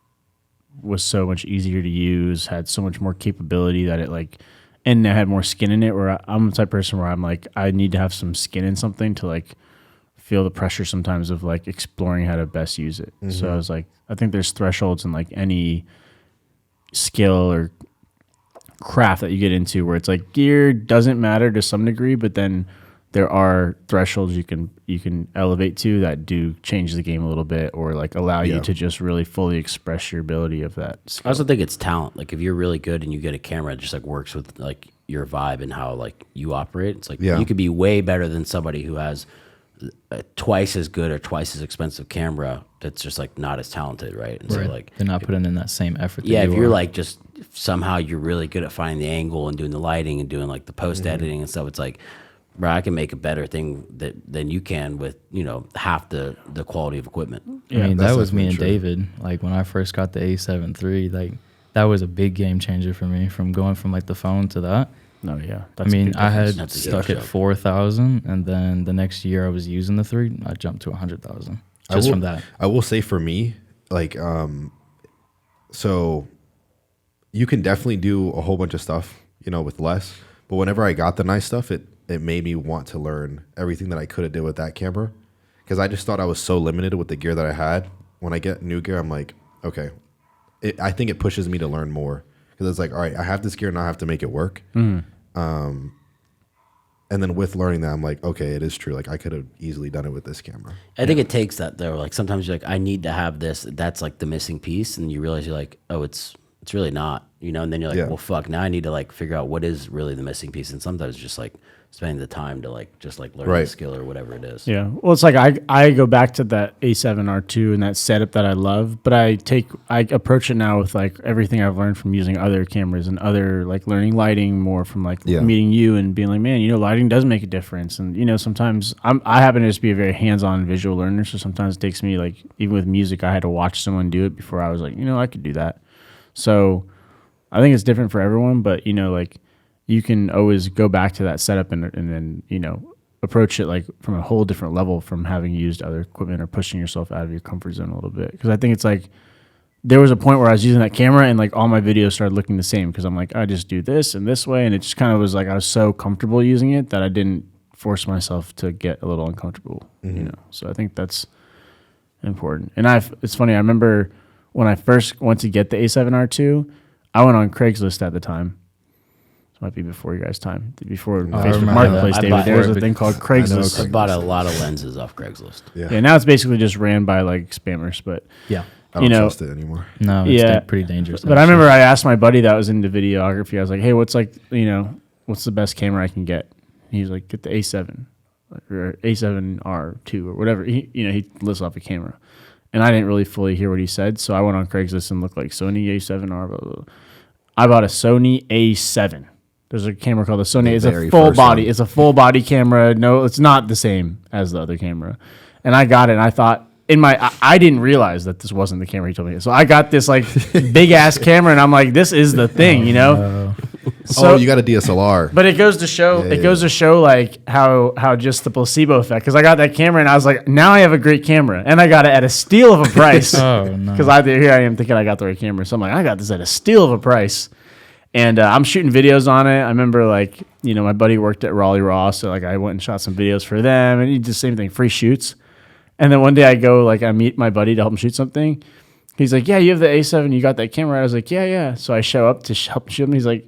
was so much easier to use, had so much more capability that it like. And I had more skin in it. Where I'm the type of person where I'm like, I need to have some skin in something to like feel the pressure sometimes of like exploring how to best use it. So I was like, I think there's thresholds in like any skill or craft that you get into where it's like gear doesn't matter to some degree, but then there are thresholds you can elevate to that do change the game a little bit or like allow you to just really fully express your ability of that skill. I also think it's talent. Like if you're really good and you get a camera, it just like works with like your vibe and how like you operate. It's like you could be way better than somebody who has a twice as good or twice as expensive camera that's just like not as talented, right? And so like they're not putting in that same effort. That if you you're are. like just somehow you're really good at finding the angle and doing the lighting and doing like the post editing and stuff, it's like, bro, I can make a better thing than you can with half the quality of equipment. I mean, that's that was me and definitely true. David. Like when I first got the A7 III, like that was a big game changer for me from going from like the phone to that. No, yeah. I mean, I had That's a stuck huge at jump. 4,000, and then the next year I was using the 3, I jumped to 100,000 just from that. I will say for me, like, so you can definitely do a whole bunch of stuff, with less. But whenever I got the nice stuff, it made me want to learn everything that I could have did with that camera. Because I just thought I was so limited with the gear that I had. When I get new gear, I'm like, okay. I think it pushes me to learn more. Because it's like, all right, I have this gear, now I have to make it work. And then with learning that, I'm like, okay, it is true. Like I could have easily done it with this camera. I think it takes that though. Like sometimes you're like, I need to have this. That's like the missing piece, and you realize you're like, oh, it's really not, And then you're like, well, fuck. Now I need to like figure out what is really the missing piece, and sometimes just like spending the time to like just like learn the skill or whatever it is. Yeah. Well, it's like I go back to that A7R2 and that setup that I love, but I approach it now with like everything I've learned from using other cameras and other like learning lighting more from like meeting you and being like, man, lighting does make a difference. And, sometimes I happen to just be a very hands-on visual learner. So sometimes it takes me like, even with music, I had to watch someone do it before I was like, I could do that. So I think it's different for everyone, but, like, you can always go back to that setup and then, approach it like from a whole different level from having used other equipment or pushing yourself out of your comfort zone a little bit. Because I think it's like there was a point where I was using that camera and like all my videos started looking the same because I'm like, I just do this and this way. And it just kind of was like I was so comfortable using it that I didn't force myself to get a little uncomfortable, So I think that's important. And it's funny, I remember when I first went to get the A7R2, I went on Craigslist at the time. Might be before your guys' time. Before Facebook remember Marketplace, that. David. There was a before thing called Craigslist. I bought a lot of lenses off Craigslist. Yeah, now it's basically just ran by like spammers, but Yeah. I don't trust it anymore. No, it's Yeah. pretty dangerous. But I remember I asked my buddy that was into videography. I was like, "Hey, what's the best camera I can get?" He's like, "Get the A7 or A7R2 or whatever." He lists off a camera, and I didn't really fully hear what he said, so I went on Craigslist and looked like Sony A7R. Blah, blah, blah. I bought a Sony A7. There's a camera called the Sony. It's a full body. It's a full body camera. No, it's not the same as the other camera. And I got it, and I thought I didn't realize that this wasn't the camera he told me. So I got this like big ass camera, and I'm like, this is the thing, So, you got a DSLR. but it goes to show like how just the placebo effect. Because I got that camera, and I was like, now I have a great camera, and I got it at a steal of a price. Oh, no. Because here I am thinking I got the right camera. So I'm like, I got this at a steal of a price. And I'm shooting videos on it. I remember, like, my buddy worked at Raleigh Raw, so like I went and shot some videos for them, and he did the same thing, free shoots. And then one day I go, like, I meet my buddy to help him shoot something. He's like, "Yeah, you have the A7. You got that camera?" I was like, "Yeah." So I show up to help shoot him. He's like,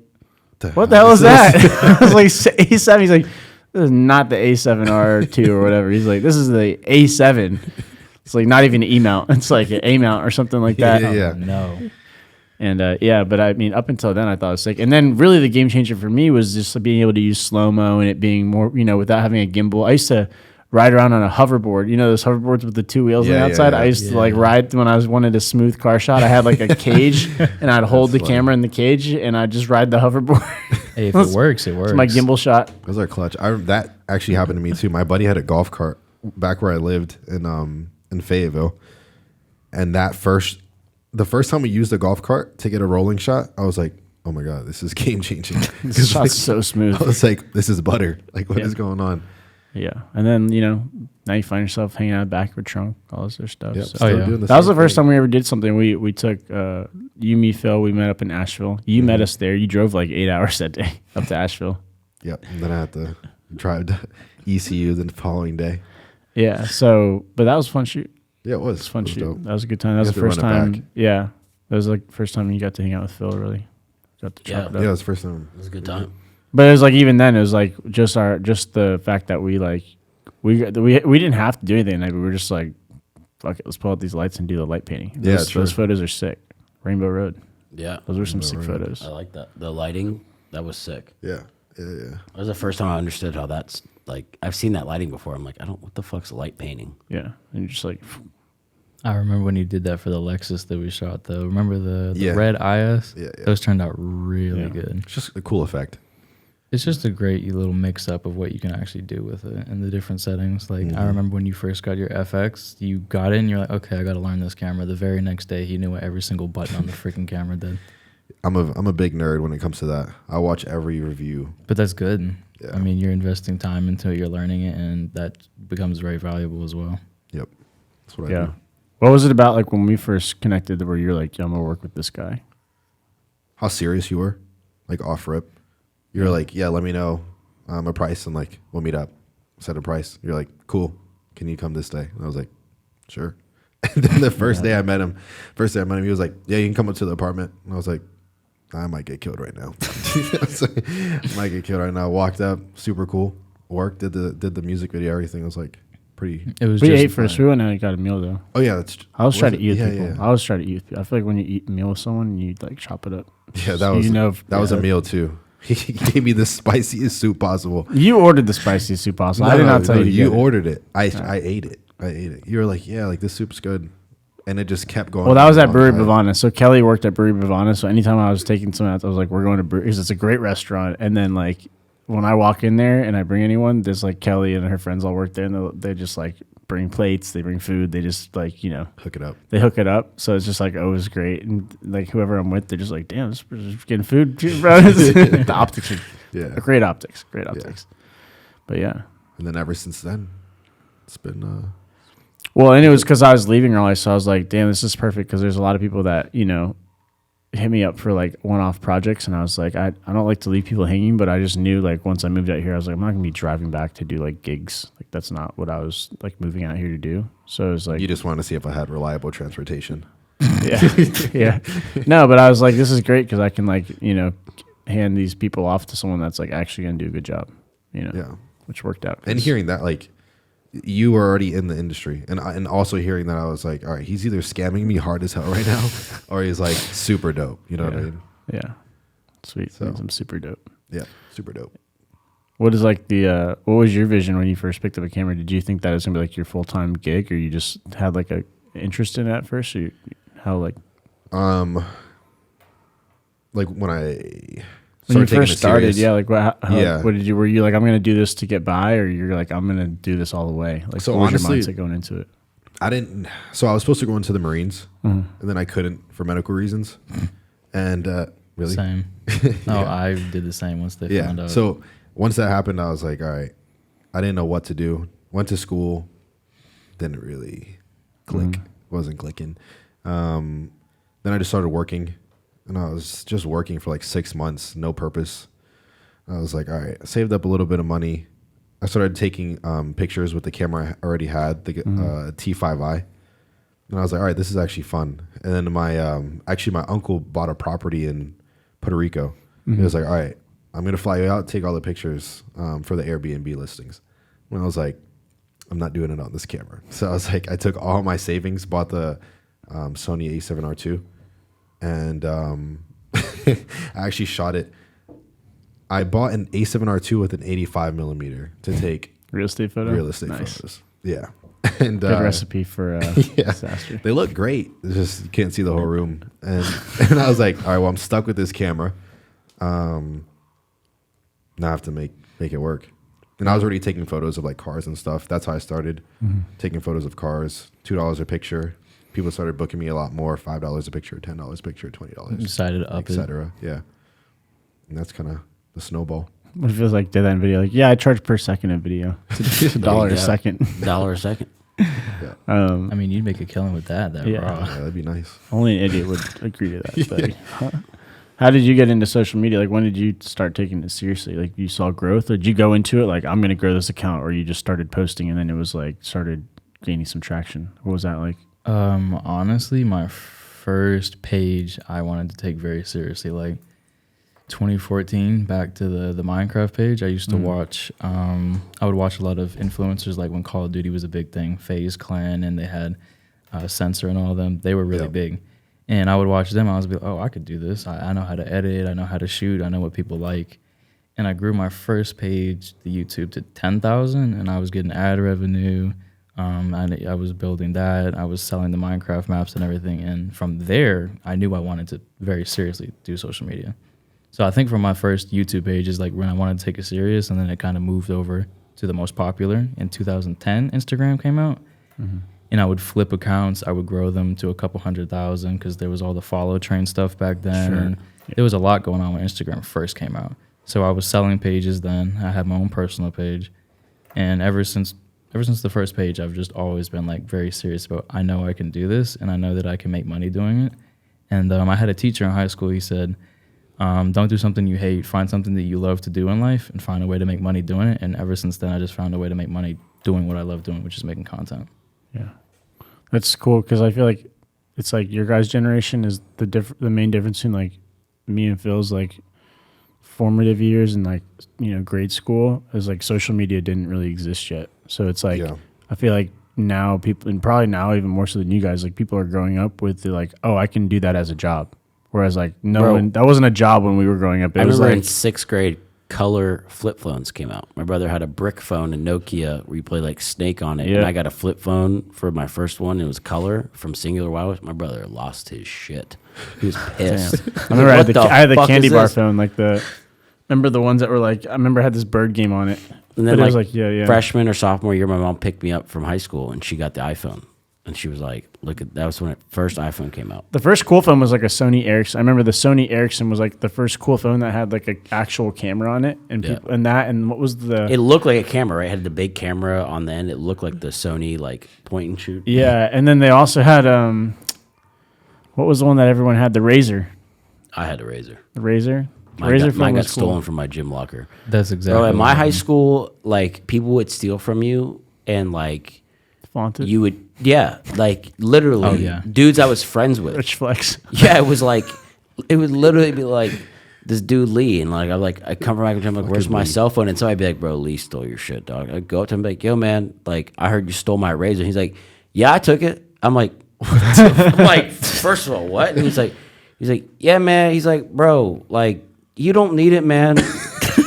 "What the hell is that?" I was like, "A7." He's like, this is not the A7R2 or whatever. He's like, this is the A7. It's like not even an E mount. It's like an A mount or something like that. Yeah. Oh, no. And yeah, but I mean, up until then, I thought it was sick. And then really the game changer for me was just being able to use slow-mo and it being more, without having a gimbal. I used to ride around on a hoverboard. You know those hoverboards with the two wheels on the outside? I used to like ride when I wanted a smooth car shot. I had like a cage and I'd hold the camera in the cage and I'd just ride the hoverboard. Hey, if it works, it works. It's my gimbal shot. Those are clutch. That actually happened to me too. My buddy had a golf cart back where I lived in Fayetteville. And the first time we used a golf cart to get a rolling shot, I was like, oh my God, this is game changing. This shot's so smooth. I was like, this is butter. Like, what is going on? Yeah. And then, now you find yourself hanging out the back of a trunk, all this other stuff. Yep, So. doing That was the first time we ever did something. We took, you, me, Phil, we met up in Asheville. You met us there. You drove like 8 hours that day up to Asheville. Yep. And then I had to drive to ECU the following day. Yeah. So, but that was a fun shoot. Yeah, it was. Fun It was shoot. dope. That was a good time. That was You the have first to run it time. back. Yeah. That was like the first time you got to hang out with Phil, really. Got to chop it up. Yeah, it was the first time. It was a good time. But it was like, even then, it was like just the fact that we didn't have to do anything. Like, we were just like, fuck it, let's pull out these lights and do the light painting. Yeah, Those photos are sick. Rainbow Road. Yeah. Those were some sick photos. I like that. The lighting, that was sick. Yeah. That was the first time I understood how that's like. I've seen that lighting before. I'm like, what the fuck's light painting? Yeah. And you're just like, I remember when you did that for the Lexus that we shot, though. Remember the Yeah. red IS? Yeah. Those turned out really good. It's just a cool effect. It's just a great little mix up of what you can actually do with it and the different settings. Like, I remember when you first got your FX, you got it and you're like, okay, I got to learn this camera. The very next day, he knew what every single button on the freaking camera did. I'm a big nerd when it comes to that. I watch every review. But that's good. Yeah. I mean, you're investing time into it, you're learning it, and that becomes very valuable as well. Yep. That's what I yeah. do. What was it about, like, when we first connected where you're like, yeah, I'm going to work with this guy? How serious you were, like off rip. You were like, yeah, let me know a price and like we'll meet up. Set a price. You're like, cool. Can you come this day? And I was like, sure. And then the first day I met him, he was like, yeah, you can come up to the apartment. And I was like, I might get killed right now. I might get killed right now. Walked up, super cool. Worked, did the music video, everything. It was like pretty. It was We just ate first. We went out and got a meal, though. Oh yeah, that's. I was trying to eat with yeah, people. yeah. I was trying to eat with people. I feel like when you eat a meal with someone, you like chop it up. Yeah, that So was that was a yeah. meal too. He gave me the spiciest soup possible. You ordered the spiciest soup possible. I did not tell you to you get it. ordered it. I ate it. You were like, yeah, like this soup's good, and it just kept going. Well, that was for a at long Brewery time. Bavana. So Kelly worked at Brewery Bavana. So anytime I was taking someone out, I was like, we're going to Brewery. It's a great restaurant. And then like when I walk in there and I bring anyone, there's like Kelly and her friends all work there, and they just like bring plates, they bring food, they just like Hook it up. they hook it up. So it's just like, oh, it was great. And like whoever I'm with, they're just like, damn, this is getting food too, bro. The optics are great optics. But yeah. And then ever since then, it's been. Well, and it was because I was leaving early, so I was like, damn, this is perfect because there's a lot of people that, hit me up for like one-off projects, and I was like, I don't like to leave people hanging, but I just knew like once I moved out here, I was like, I'm not going to be driving back to do like gigs. Like that's not what I was like moving out here to do. So it was like, You just wanted to see if I had reliable transportation. yeah. No, but I was like, this is great because I can like, hand these people off to someone that's like actually going to do a good job, Yeah. which worked out. And hearing that, like, you were already in the industry, and also hearing that, I was like, all right, he's either scamming me hard as hell right now, or he's like super dope. You know what I mean? Yeah. Sweet. So- I'm super dope. Yeah, super dope. What is like what was your vision when you first picked up a camera? Did you think that was gonna be like your full-time gig, or you just had like a interest in it at first? Or how like Like when I when you taking first it started? serious, Yeah, like Yeah. what did you? Were you like, I'm gonna do this to get by, or you're like, I'm gonna do this all the way? Like, So what was honestly, your mindset going into it? I didn't. So I was supposed to go into the Marines, Mm-hmm. and then I couldn't for medical reasons. And really, Same. No, I did the same once they found yeah. out. So once that happened, I was like, all right, I didn't know what to do. Went to school, didn't really click. Wasn't clicking. Then I just started working, and I was just working for like 6 months, no purpose. I was like, all right, I saved up a little bit of money. I started taking pictures with the camera I already had, the T5i. And I was like, all right, this is actually fun. And then my uncle bought a property in Puerto Rico. He was like, all right, I'm going to fly you out, take all the pictures for the Airbnb listings. And I was like, I'm not doing it on this camera. So I was like, I took all my savings, bought the Sony A7R II, and I actually shot it. I bought an A7R II with an 85 millimeter to take real estate photos. Yeah. And good recipe for disaster. They look great. It's just you can't see the whole room. And I was like, all right, well, I'm stuck with this camera. Now I have to make it work. And I was already taking photos of like cars and stuff. That's how I started taking photos of cars. $2 a picture. People started booking me a lot more. $5 a picture, $10 a picture, $20. Decided to up it, etc. Yeah, and that's kind of the snowball. What if it was like did that in video? Like, yeah, I charge per second in video. It's $1 a second. $1 a second. Yeah. I mean, you'd make a killing with that raw. Yeah, that'd be nice. Only an idiot would agree to that. But how did you get into social media? Like, when did you start taking it seriously? Like, you saw growth, or did you go into it like, I'm going to grow this account, or you just started posting and then it was like started gaining some traction? What was that like? Honestly, my first page I wanted to take very seriously, like 2014, back to the Minecraft page. I used to watch, I would watch a lot of influencers, like when Call of Duty was a big thing, FaZe Clan, and they had Censor and all of them. They were really big. And I would watch them. I was like, oh, I could do this. I know how to edit. I know how to shoot. I know what people like. And I grew my first page, the YouTube, to 10,000, and I was getting ad revenue. I was building that. I was selling the Minecraft maps and everything. And from there, I knew I wanted to very seriously do social media. So I think from my first YouTube page is like when I wanted to take it serious, and then it kind of moved over to the most popular. In 2010, Instagram came out. And I would flip accounts. I would grow them to a couple 100,000 because there was all the follow train stuff back then. And there was a lot going on when Instagram first came out. So I was selling pages then. I had my own personal page. And ever since the first page, I've just always been like very serious about, I know I can do this, and I know that I can make money doing it. And I had a teacher in high school. He said, don't do something you hate. Find something that you love to do in life and find a way to make money doing it. And ever since then, I just found a way to make money doing what I love doing, which is making content. Yeah, that's cool, because I feel like it's like your guys' generation is the main difference between like me and Phil's like formative years and like, you know, grade school is like social media didn't really exist yet. So it's like I feel like now people, and probably now even more so than you guys, like people are growing up with the like, oh, I can do that as a job. Whereas like that wasn't a job when we were growing up. I remember in 6th grade, color flip phones came out. My brother had a brick phone in Nokia where you play like Snake on it. And I got a flip phone for my first one. It was color from Singular Wireless. My brother lost his shit. He was pissed. I remember I had the candy bar phone, like remember the ones that were like, I remember I had this bird game on it. And then it was like, freshman or sophomore year, my mom picked me up from high school and she got the iPhone. And she was like, that was when the first iPhone came out. The first cool phone was like a Sony Ericsson. I remember the Sony Ericsson was like the first cool phone that had like an actual camera on it. And and what was it looked like a camera, right? It had the big camera on the end. It looked like the Sony like point and shoot. Yeah. And then they also had, what was the one that everyone had? The Razor. I had a Razor. The Razor? Mine got stolen from my gym locker. That's exactly. Bro, at my high school, like people would steal from you and like flaunt it. You would, like literally, dudes I was friends with. Rich flex. Yeah, it would literally be like this dude Lee, and like I come from my gym, like, where's my cell phone? And somebody'd be like, bro, Lee stole your shit, dog. I'd go up to him and be like, yo, man, like I heard you stole my Razor. He's like, yeah, I took it. I'm like, I'm like, first of all, what? And he's like, yeah, man. He's like, bro, like you don't need it, man.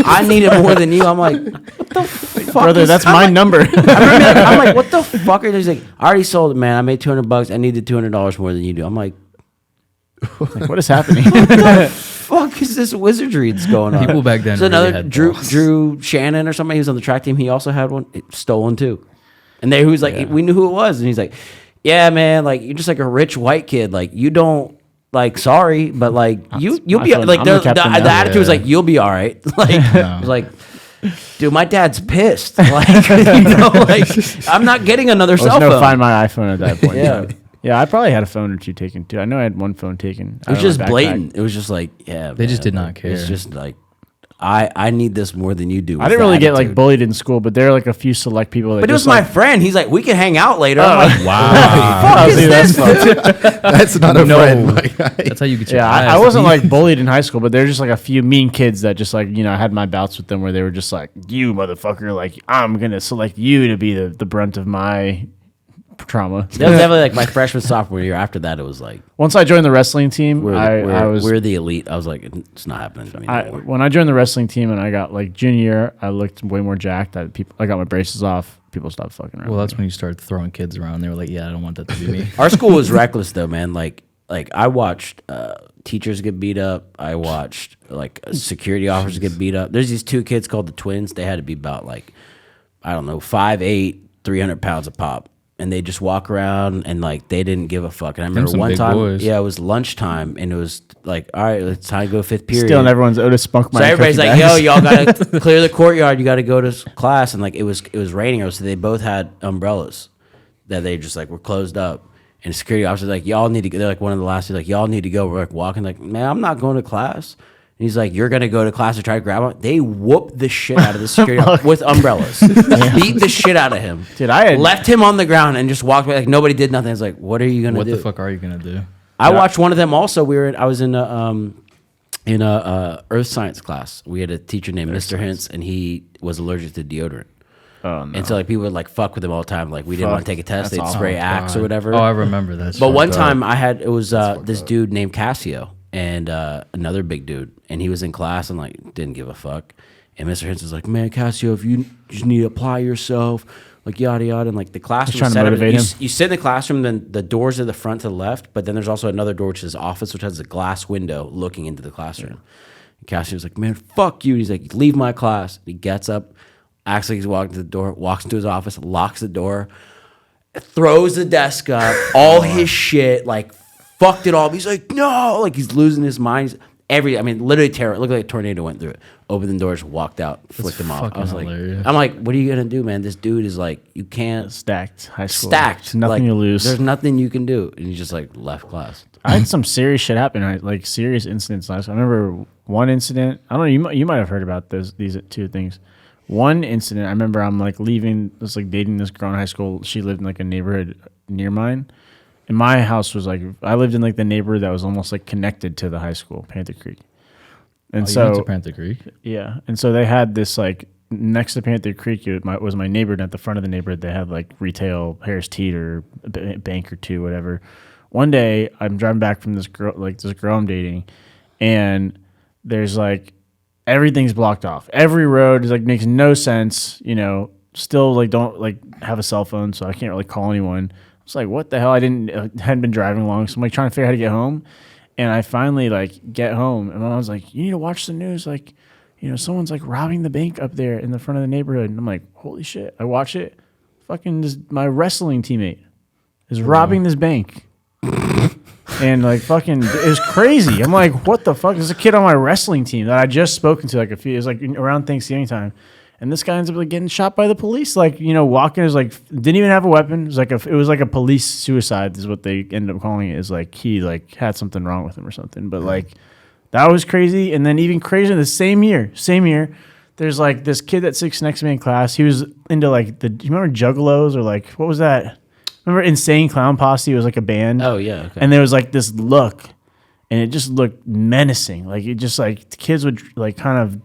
I need it more than you. I'm like, what the fuck? Brother, that's my number. I'm like, what the fuck? He's like, I already sold it, man. I made $200. I needed $200 more than you do. I'm like, what is happening? What the fuck is this wizardry that's going on? People back then. So really another had Drew Shannon or somebody. He was on the track team. He also had one stolen too. And he was like, we knew who it was. And he's like, yeah, man, like you're just like a rich white kid. Like you don't. Like sorry, but like you'll be like the attitude was like you'll be all right. Like I was like, dude, my dad's pissed. Like like I'm not getting another cell phone. Find my iPhone at that point. Yeah, I probably had a phone or two taken too. I know I had one phone taken. It was just blatant. It was just like they just did not care. It's just like I need this more than you do. I didn't really get like bullied in school, but there are like a few select people. That But it was just, my like, friend. He's like, we can hang out later. I'm like, Wow. Oh, dude, that's fun. That's not a friend. My guy. That's how you get your Yeah, ass I wasn't beat. like bullied in high school, but there's just like a few mean kids that just like, I had my bouts with them where they were just like, you motherfucker, like I'm gonna select you to be the brunt of my trauma. that was definitely like my freshman, sophomore year. After that, it was like, Once I joined the wrestling team, we're the elite. I was like, it's not happening to me anymore. when I joined the wrestling team and I got like junior year, I looked way more jacked. I got my braces off. People stopped fucking around. Well, that's when you started throwing kids around. They were like, yeah, I don't want that to be me. Our school was reckless though, man. Like I watched teachers get beat up. I watched like security officers get beat up. There's these two kids called the twins. They had to be about like, I don't know, 5'8", 300 pounds a pop. And they just walk around and like they didn't give a fuck. And I remember some one big time, boys. it was lunchtime and it was like, all right, it's time to go fifth period. Stealing everyone's Otis Spunk. So everybody's like, yo, y'all gotta clear the courtyard. You gotta go to class. And like it was raining, so they both had umbrellas that they just like were closed up. And the security officer's like, y'all need to go. They're like one of the last. He's like, y'all need to go. We're like walking. Like, man, I'm not going to class. And he's like, you're gonna go to class to try to grab him. They whooped the shit out of the security officer with umbrellas. Beat the shit out of him. Dude, I had left him on the ground and just walked away. Like nobody did nothing. I was like, what are you gonna What do? the fuck are you gonna do? I watched one of them also. I was in a earth science class. We had a teacher named Mr. Hintz, and he was allergic to deodorant. Oh no. And so like people would like fuck with him all the time. Like we didn't want to take a test. That's They'd awful. spray Axe or whatever. Oh, I remember that. But shit. one time it was this dude named Cassio and another big dude, and he was in class and like didn't give a fuck. And Mr. Hintz was like, man, Cassio, if you just need to apply yourself, like yada yada, and like the classroom trying to set up. motivate him. You sit in the classroom, then the doors are the front to the left, but then there's also another door which is office, which has a glass window looking into the classroom. And Cassio was like, man, fuck you. And he's like, leave my class. And he gets up, acts like he's walking to the door, walks into his office, locks the door, throws the desk up, all his shit, like fucked it all. He's like, no, like he's losing his mind. Literally terror. It looked like a tornado went through it. Opened the doors, walked out, flicked him off. I was like, hilarious. I'm like, what are you gonna do, man? This dude is like, you can't stacked high school. stacked. Nothing Like, to lose. There's nothing you can do, and he just like left class. I had some serious shit happen, like serious incidents last. I remember one incident. I don't know. You might have heard about these two things. One incident. I remember I'm like leaving. Just like dating this girl in high school. She lived in like a neighborhood near mine, and my house was like I lived in like the neighborhood that was almost like connected to the high school, Panther Creek. And You went so to Panther Creek. yeah, and so they had this like next to Panther Creek. Was my neighborhood. And at the front of the neighborhood, they had like retail, Harris Teeter, a bank or two, whatever. One day, I'm driving back from this girl I'm dating, and there's like everything's blocked off. Every road is like makes no sense. Still like don't like have a cell phone, so I can't really call anyone. I was like, what the hell? I hadn't been driving long, so I'm like trying to figure out how to get home. And I finally like get home, and I was like, you need to watch the news. Like, someone's like robbing the bank up there in the front of the neighborhood. And I'm like, holy shit. I watch it. Fucking my wrestling teammate is robbing this bank. And like fucking, it was crazy. I'm like, what the fuck? There's a kid on my wrestling team that I just spoken to it was like around Thanksgiving time. And this guy ends up like getting shot by the police. Like, walking is like, didn't even have a weapon. It was like a police suicide is what they ended up calling it. Is like he like had something wrong with him or something. But like that was crazy. And then even crazier, the same year, there's like this kid that sits next to me in class. He was into like do you remember Juggalos or like, what was that? Remember Insane Clown Posse? It was like a band. Oh yeah. Okay. And there was like this look, and it just looked menacing. Like it just like the kids would like kind of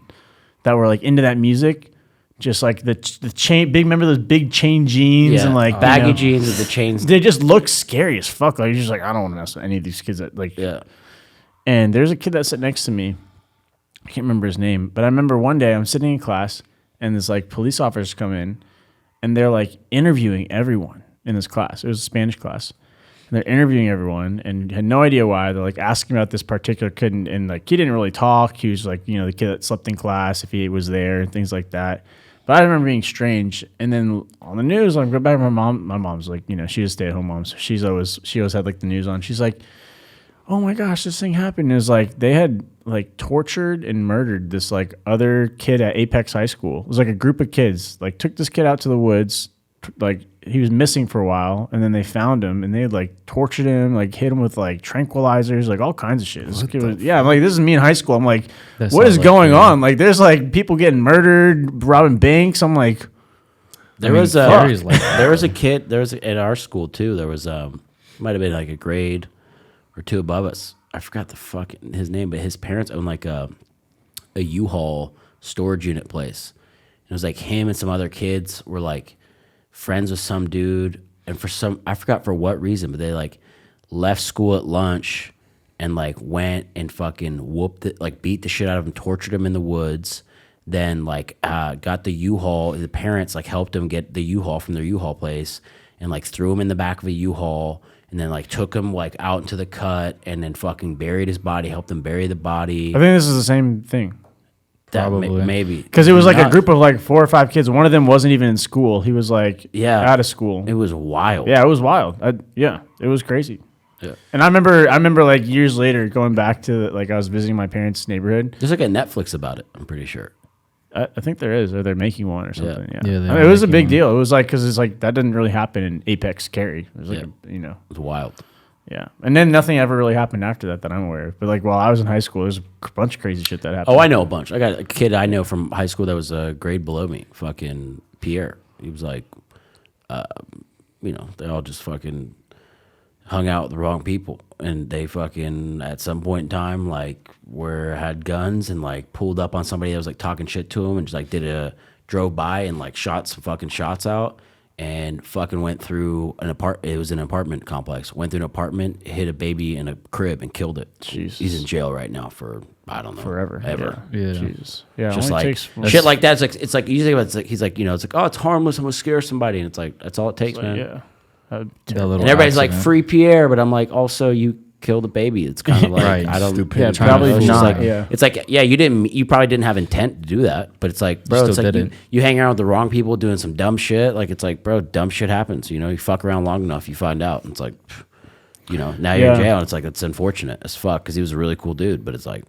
that were like into that music. Just like the chain, remember those big chain jeans and like baggy jeans with the chains. They just look scary as fuck. Like you're just like, I don't want to mess with any of these kids that like. Yeah. And there's a kid that sat next to me. I can't remember his name, but I remember one day I'm sitting in class and this like police officers come in, and they're like interviewing everyone in this class. It was a Spanish class. And they're interviewing everyone and had no idea why. They're like asking about this particular kid, and like he didn't really talk. He was like, the kid that slept in class if he was there and things like that. But I remember being strange. And then on the news, I go back to my mom. My mom's like, she's a stay-at-home mom, so she always had like the news on. She's like, oh my gosh, this thing happened. It was like they had like tortured and murdered this like other kid at Apex High School. It was like a group of kids like took this kid out to the woods, like he was missing for a while, and then they found him, and they had like tortured him, like hit him with like tranquilizers, like all kinds of shit. I'm like, this is me in high school. I'm like, That what is sounds like going crazy. on? Like, there's like people getting murdered, robbing banks. I'm like, There was a kid. There was at our school too. There was might have been like a grade or two above us. I forgot his name, but his parents owned like a U-Haul storage unit place. It was like him and some other kids were like friends with some dude, and I forgot for what reason, but they like left school at lunch and like went and fucking whooped it, like beat the shit out of him, tortured him in the woods. Then like got the U-Haul. The parents like helped him get the U-Haul from their U-Haul place, and like threw him in the back of a U-Haul, and then like took him like out into the cut, and then fucking buried his body. Helped him bury the body. I think this is the same thing. Probably. Maybe Because it was like a group of like 4 or 5 kids. One of them wasn't even in school. He was like out of school. It was wild. Yeah, it was wild. Yeah, it was crazy. Yeah. And I remember like years later going back to like I was visiting my parents' neighborhood. There's like a Netflix about it. I'm pretty sure. I think there is, or they're making one or something. Yeah, Yeah, I they mean, are it was a making big one. deal. It was like because it's like that didn't really happen in Apex Cary. It was like Yeah. a. It was wild. Yeah, and then nothing ever really happened after that I'm aware of. But like while I was in high school, there's a bunch of crazy shit that happened. Oh, I know a bunch. I got a kid I know from high school that was a grade below me. Fucking Pierre. He was like, they all just fucking hung out with the wrong people, and they fucking at some point in time like had guns and like pulled up on somebody that was like talking shit to him, and just like drove by and like shot some fucking shots out, and fucking went through it was an apartment complex, went through an apartment, hit a baby in a crib and killed it. Jesus. He's in jail right now for I don't know, forever, ever. Yeah. Jesus, yeah, Just it only like takes shit like that. It's like you think about he's like, it's like, oh, it's harmless, I'm gonna scare somebody, and it's like that's all it takes, man. yeah. That little And everybody's like accident. free Pierre, but I'm like, also you killed a baby. It's kind of like Right. I don't. Stupid. Yeah, Trying probably to- It's just not. like, Yeah, it's like, yeah, you probably didn't have intent to do that, but it's like, bro, still it's like did it. you hang around with the wrong people doing some dumb shit. Like it's like, bro, dumb shit happens. You fuck around long enough, you find out. And it's like, now you're in Yeah. jail. And it's like it's unfortunate as fuck because he was a really cool dude, but it's like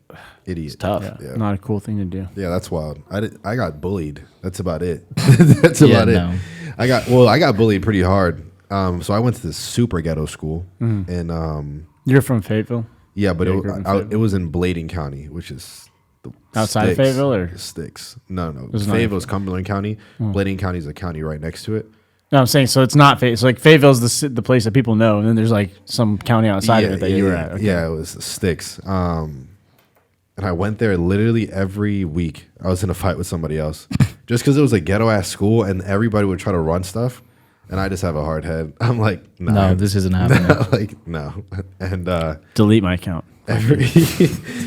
Idiot. it's tough. Yeah. not a cool thing to do. Yeah, that's wild. I got bullied. That's about it. That's about no. it. I got bullied pretty hard. So I went to this super ghetto school, and You're from Fayetteville, yeah, but Yeah, you grew up in Fayetteville. it was in Bladen County, which is the Outside of Fayetteville, or? Sticks. No, It's not Fayetteville's Cumberland County. Bladen County is a county right next to it. No, I'm saying so it's not Fayetteville. It's like Fayetteville's the place that people know, and then there's like some county outside of it that you were at. Okay. Yeah, it was Sticks. And I went there literally every week. I was in a fight with somebody else, just because it was a ghetto ass school, and everybody would try to run stuff, and I just have a hard head. I'm like, nah, No, this isn't happening. like no, and Delete my account. every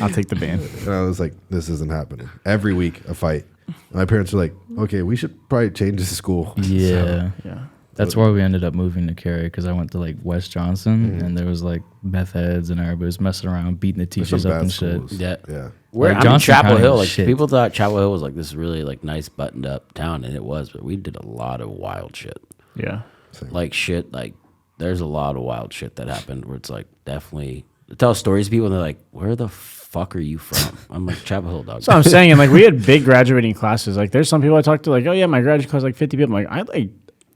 I'll take the ban. and I was like, this isn't happening. Every week a fight. My parents were like, okay, we should probably change this school. Yeah. Yeah. That's why we ended up moving to Cary, because I went to like West Johnson and there was like meth heads and everybody was messing around, beating the There's some teachers up bad and shit. schools. Yeah. Yeah. Where Like I'm in Johnson Chapel County Hill, was like shit. people thought Chapel Hill was like this really like nice buttoned up town, and it was, but we did a lot of wild shit. Yeah. Like shit, like there's a lot of wild shit that happened where it's like definitely I tell stories to people and they're like, where the fuck are you from? I'm like, Chapel Hill, dog. So I'm saying, and like we had big graduating classes. Like there's some people I talked to, like, oh yeah, my graduating class like 50 people. I'm like, I like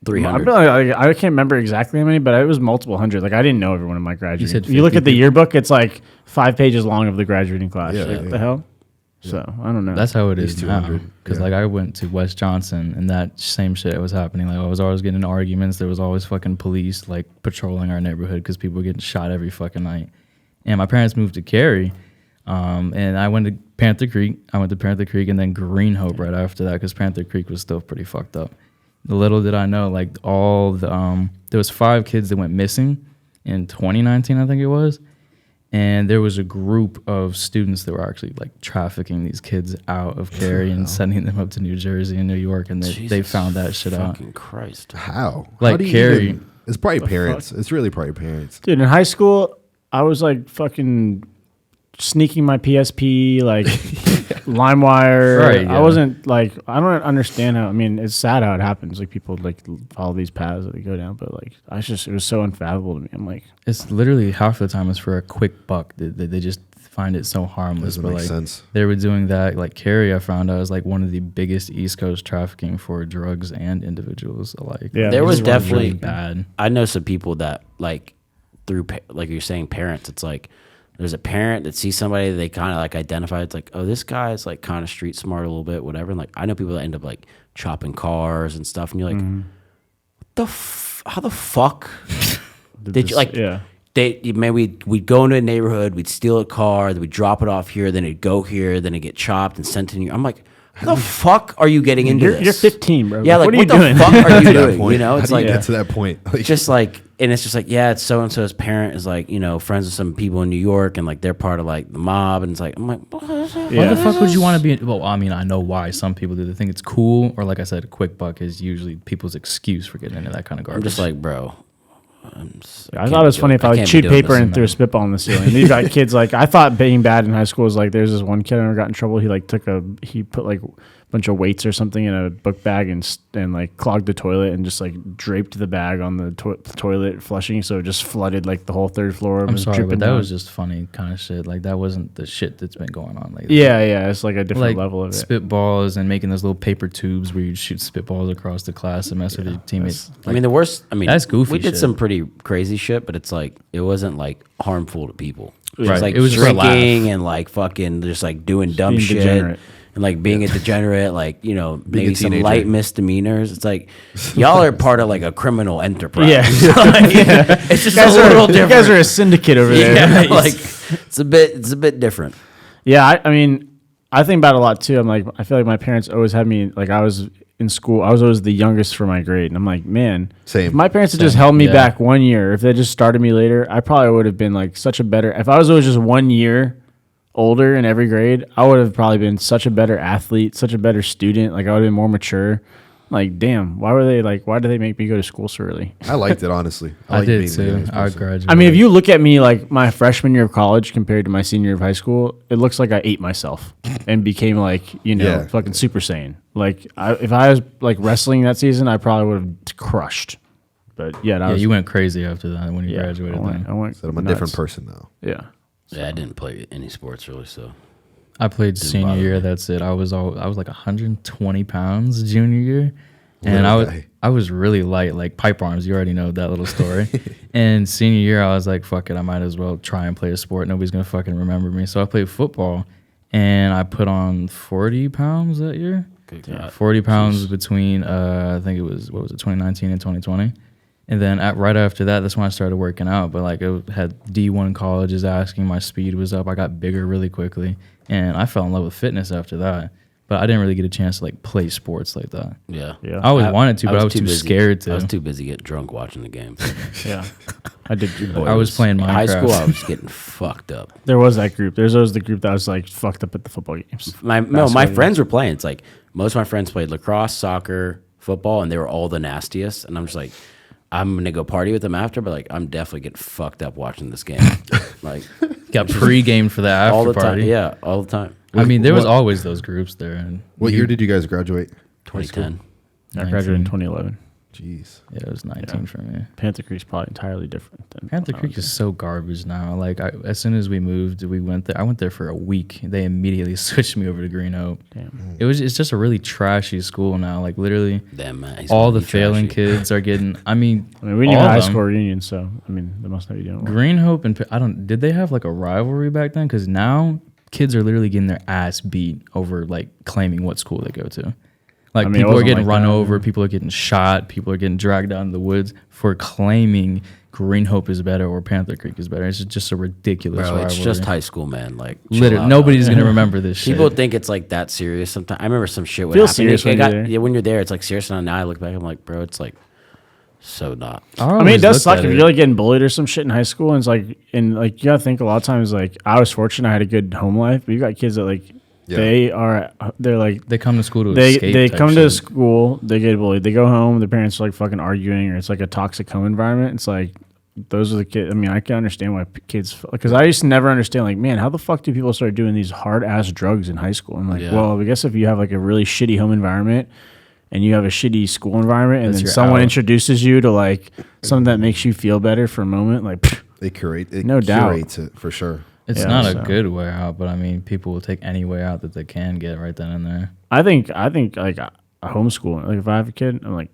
300. I can't remember exactly how many, but it was multiple hundred. Like I didn't know everyone in my graduating. said If you look 50 at the yearbook, it's like 5 pages long of the graduating class. Yeah, Like, yeah. what the hell? So I don't know. That's how it These is now. 200, Because yeah. like I went to West Johnson and that same shit was happening. Like I was always getting in arguments. There was always fucking police like patrolling our neighborhood because people were getting shot every fucking night. And my parents moved to Cary, and I went to Panther Creek. I went to Panther Creek and then Green Hope right after that because Panther Creek was still pretty fucked up. Little did I know, like all the there was 5 kids that went missing in 2019, I think it was. And there was a group of students that were actually like trafficking these kids out of Cary and sending them up to New Jersey and New York, and they Jesus found that shit out. Fucking Christ. How? Like How do you Cary- even- it's probably parents. It's really probably parents. Dude, in high school, I was like fucking sneaking my PSP, like LimeWire. Right, yeah. I wasn't like, I don't understand how. I mean, it's sad how it happens. Like people like follow these paths that they go down, but like it was so unfathomable to me. I'm like, It's literally half the time it's for a quick buck. They just find it so harmless. Doesn't But make like sense. they were doing that. Like Cary, I found out is like one of the biggest East Coast trafficking for drugs and individuals alike. Yeah, There was It's really definitely bad. I know some people that like through like you're saying parents. It's like there's a parent that sees somebody they kind of like identify. It's like, oh, this guy is like kind of street smart a little bit, whatever. And like I know people that end up like chopping cars and stuff, and you're like, how the fuck did you like? Yeah. We'd go into a neighborhood, we'd steal a car, then we'd drop it off here, then it'd go here, then it'd get chopped and sent to you. I'm like, how the fuck are you getting into this? You're 15, bro. Yeah, like what are what you the doing? fuck are you To that doing? point. You know, How it's do you like get to that point. Like, just like, and it's just like, yeah, it's so and so's parent is like, you know, friends with some people in New York, and like they're part of like the mob, and it's like, I'm like, Why Yeah. the fuck would you want to be? Well, I mean, I know why some people do. They think it's cool, or like I said, a quick buck is usually people's excuse for getting into that kind of I'm garbage. just like, bro. I thought it was funny if I like chewed paper and threw a spitball in the ceiling. These got kids like, I thought being bad in high school was like, there's this one kid I never got in trouble. He like he put like a bunch of weights or something in a book bag and like clogged the toilet and just like draped the bag on the toilet flushing, so it just flooded like the whole third floor. I'm sorry, but that down. was just funny kind of shit. Like that wasn't the shit that's been going on lately. yeah, it's like a different like level of it. spitballs and making those little paper tubes where you shoot spitballs across the class and mess with your teammates. I mean, the worst. I mean, That's goofy We did shit. some pretty crazy shit, but it's like it wasn't like harmful to people. It was Right. like It was just a laugh. drinking and like fucking just like doing dumb being shit degenerate. and like being a degenerate, like you know Being maybe a some teenager. light misdemeanors. It's like y'all are part of like a criminal enterprise. Yeah. It's just a little You different. guys are a syndicate over there. yeah, like it's a bit different. Yeah, I mean, I think about it a lot too. I'm like, I feel like my parents always had me, like I was in school, I was always the youngest for my grade. And I'm like, man, Same. if my parents had just held me Yeah. back 1 year, if they just started me later, I probably would have been like such a better, if I was always just 1 year older in every grade, I would have probably been such a better athlete, such a better student. Like I would have been more mature. Like, damn, why did they make me go to school so early? I liked it, honestly. I liked did being the too. youngest I person. graduated. I mean, if you look at me like my freshman year of college compared to my senior year of high school, it looks like I ate myself and became like, Yeah. fucking Super Saiyan. Like if I was like wrestling that season, I probably would have crushed. But yeah, that was, you went crazy after that when you yeah, graduated. I went So I'm a nuts. different person now. Yeah. Yeah, I didn't play any sports really, so I played senior bother year. me. That's it. I was like 120 pounds junior year, and Little guy. I was really light, like pipe arms. You already know that little story. And senior year, I was like, fuck it, I might as well try and play a sport. Nobody's gonna fucking remember me. So I played football, and I put on 40 pounds that year. good God. 40 pounds between I think it was 2019 and 2020. And then right after that, that's when I started working out. But like it had D1 colleges asking, my speed was up. I got bigger really quickly, and I fell in love with fitness after that. But I didn't really get a chance to like play sports like that. Yeah. Yeah. I always wanted to, but I was too busy. scared to. I was too busy getting drunk watching the game. Yeah. I did do both. I was playing In high Minecraft. school, I was getting fucked up. There was that group. There's always the group that was like fucked up at the football games. My Basketball friends were playing. It's like most of my friends played lacrosse, soccer, football, and they were all the nastiest. And I'm just like, I'm gonna go party with them after, but like I'm definitely getting fucked up watching this game. Like Got pre-gamed for the after all the party. time. Yeah, all the time. I mean, there was What- always those groups there. And What year did you guys graduate? 2010. I graduated in 19. 2011. Jeez. Yeah, it was 19 for me. Panther Creek's probably entirely different than Panther when I Creek was is so garbage now. Like, as soon as we moved, we went there. I went there for a week. They immediately switched me over to Green Hope. there. Damn. It's just a really trashy school now. Like, literally, Damn, man, he's all gonna the be failing trashy. kids are getting. I mean, I mean, we didn't all have a high of them. school reunion, so I mean, they must not be doing well. Green Hope and did they have like a rivalry back then? Because now kids are literally getting their ass beat over like claiming what school they go to. Like I mean, it people are wasn't getting like run that, over, yeah. people are getting shot, people are getting dragged out in the woods for claiming Green Hope is better or Panther Creek is better. It's just a ridiculous Bro, rivalry. it's just high school, man. Like chill Literally, out. nobody's gonna remember this shit. People think it's like that serious. Sometimes I remember some shit would Feels happen. serious when you're there. Yeah, when you're there, it's like serious. And now I look back, I'm like, bro, it's like so not. I mean, it does suck if you're like getting bullied or some shit in high school, and it's like, and like you gotta think a lot of times. Like I was fortunate, I had a good home life, but you got kids that like Yeah. they're like They come to school to they escape. they type come to shit. school, they get bullied, they go home, their parents are like fucking arguing, or it's like a toxic home environment. It's like those are the kids. I mean, I can understand why kids, because I used to never understand, like, man, how the fuck do people start doing these hard ass drugs in high school? I'm like, Yeah. well, I guess if you have like a really shitty home environment and you have a shitty school environment, and That's then your someone out. introduces you to like something that makes you feel better for a moment, like, pfft, It No doubt. curates it for sure. It's Yeah, not so- a good way out, but I mean, people will take any way out that they can get right then and there. I think like a homeschool. Like if I have a kid, I'm like,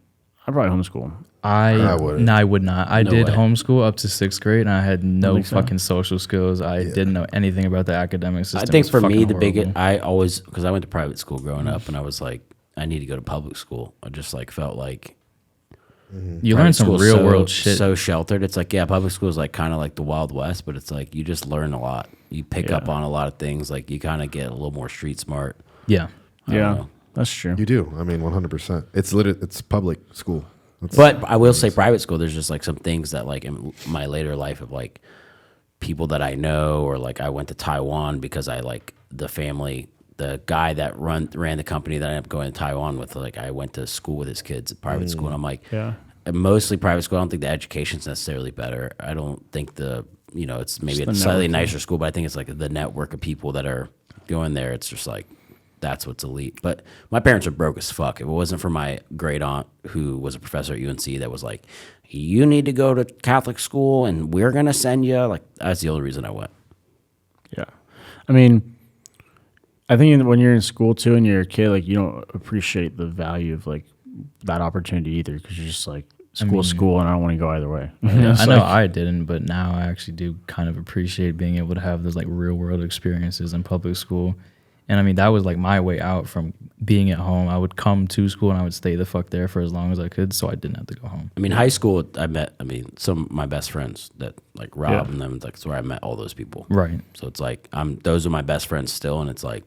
I'd probably homeschool him. I wouldn't. No, I would not. I No did way. homeschool up to 6th grade, and I had no think so? fucking social skills. I didn't know anything about the academic system. I think It was for me, fucking the biggest, horrible. I always, because I went to private school growing up, and I was like, I need to go to public school. I just like felt like You private learn some school's real so- world shit. So sheltered. It's like, yeah, public school is like kind of like the Wild West, but it's like you just learn a lot. You pick up on a lot of things. Like you kind of get a little more street smart. Yeah. I don't Yeah, know. that's true. You do. I mean, 100%. It's public school. That's- But I will say, private school, there's just like some things that, like, in my later life of like people that I know, or like I went to Taiwan because I like the family, the guy that ran the company that I ended up going to Taiwan with. Like, I went to school with his kids at private school, and I'm like, Yeah. mostly private school. I don't think the education's necessarily better. I don't think it's maybe Just a the slightly networking. nicer school, but I think it's like the network of people that are going there. It's just like, that's what's elite. But my parents are broke as fuck. If it wasn't for my great aunt who was a professor at UNC that was like, you need to go to Catholic school and we're going to send you. Like, that's the only reason I went. Yeah. I mean, I think when you're in school too and you're a kid, like you don't appreciate the value of like that opportunity either, because you're just like school, and I don't want to go either way. It's I know like- I didn't, but now I actually do kind of appreciate being able to have those like real world experiences in public school. And I mean, that was like my way out from being at home. I would come to school and I would stay the fuck there for as long as I could, so I didn't have to go home. I mean, high school, some of my best friends that like Rob Yeah. and them, that's where I met all those people. Right. So it's like, those are my best friends still. And it's like,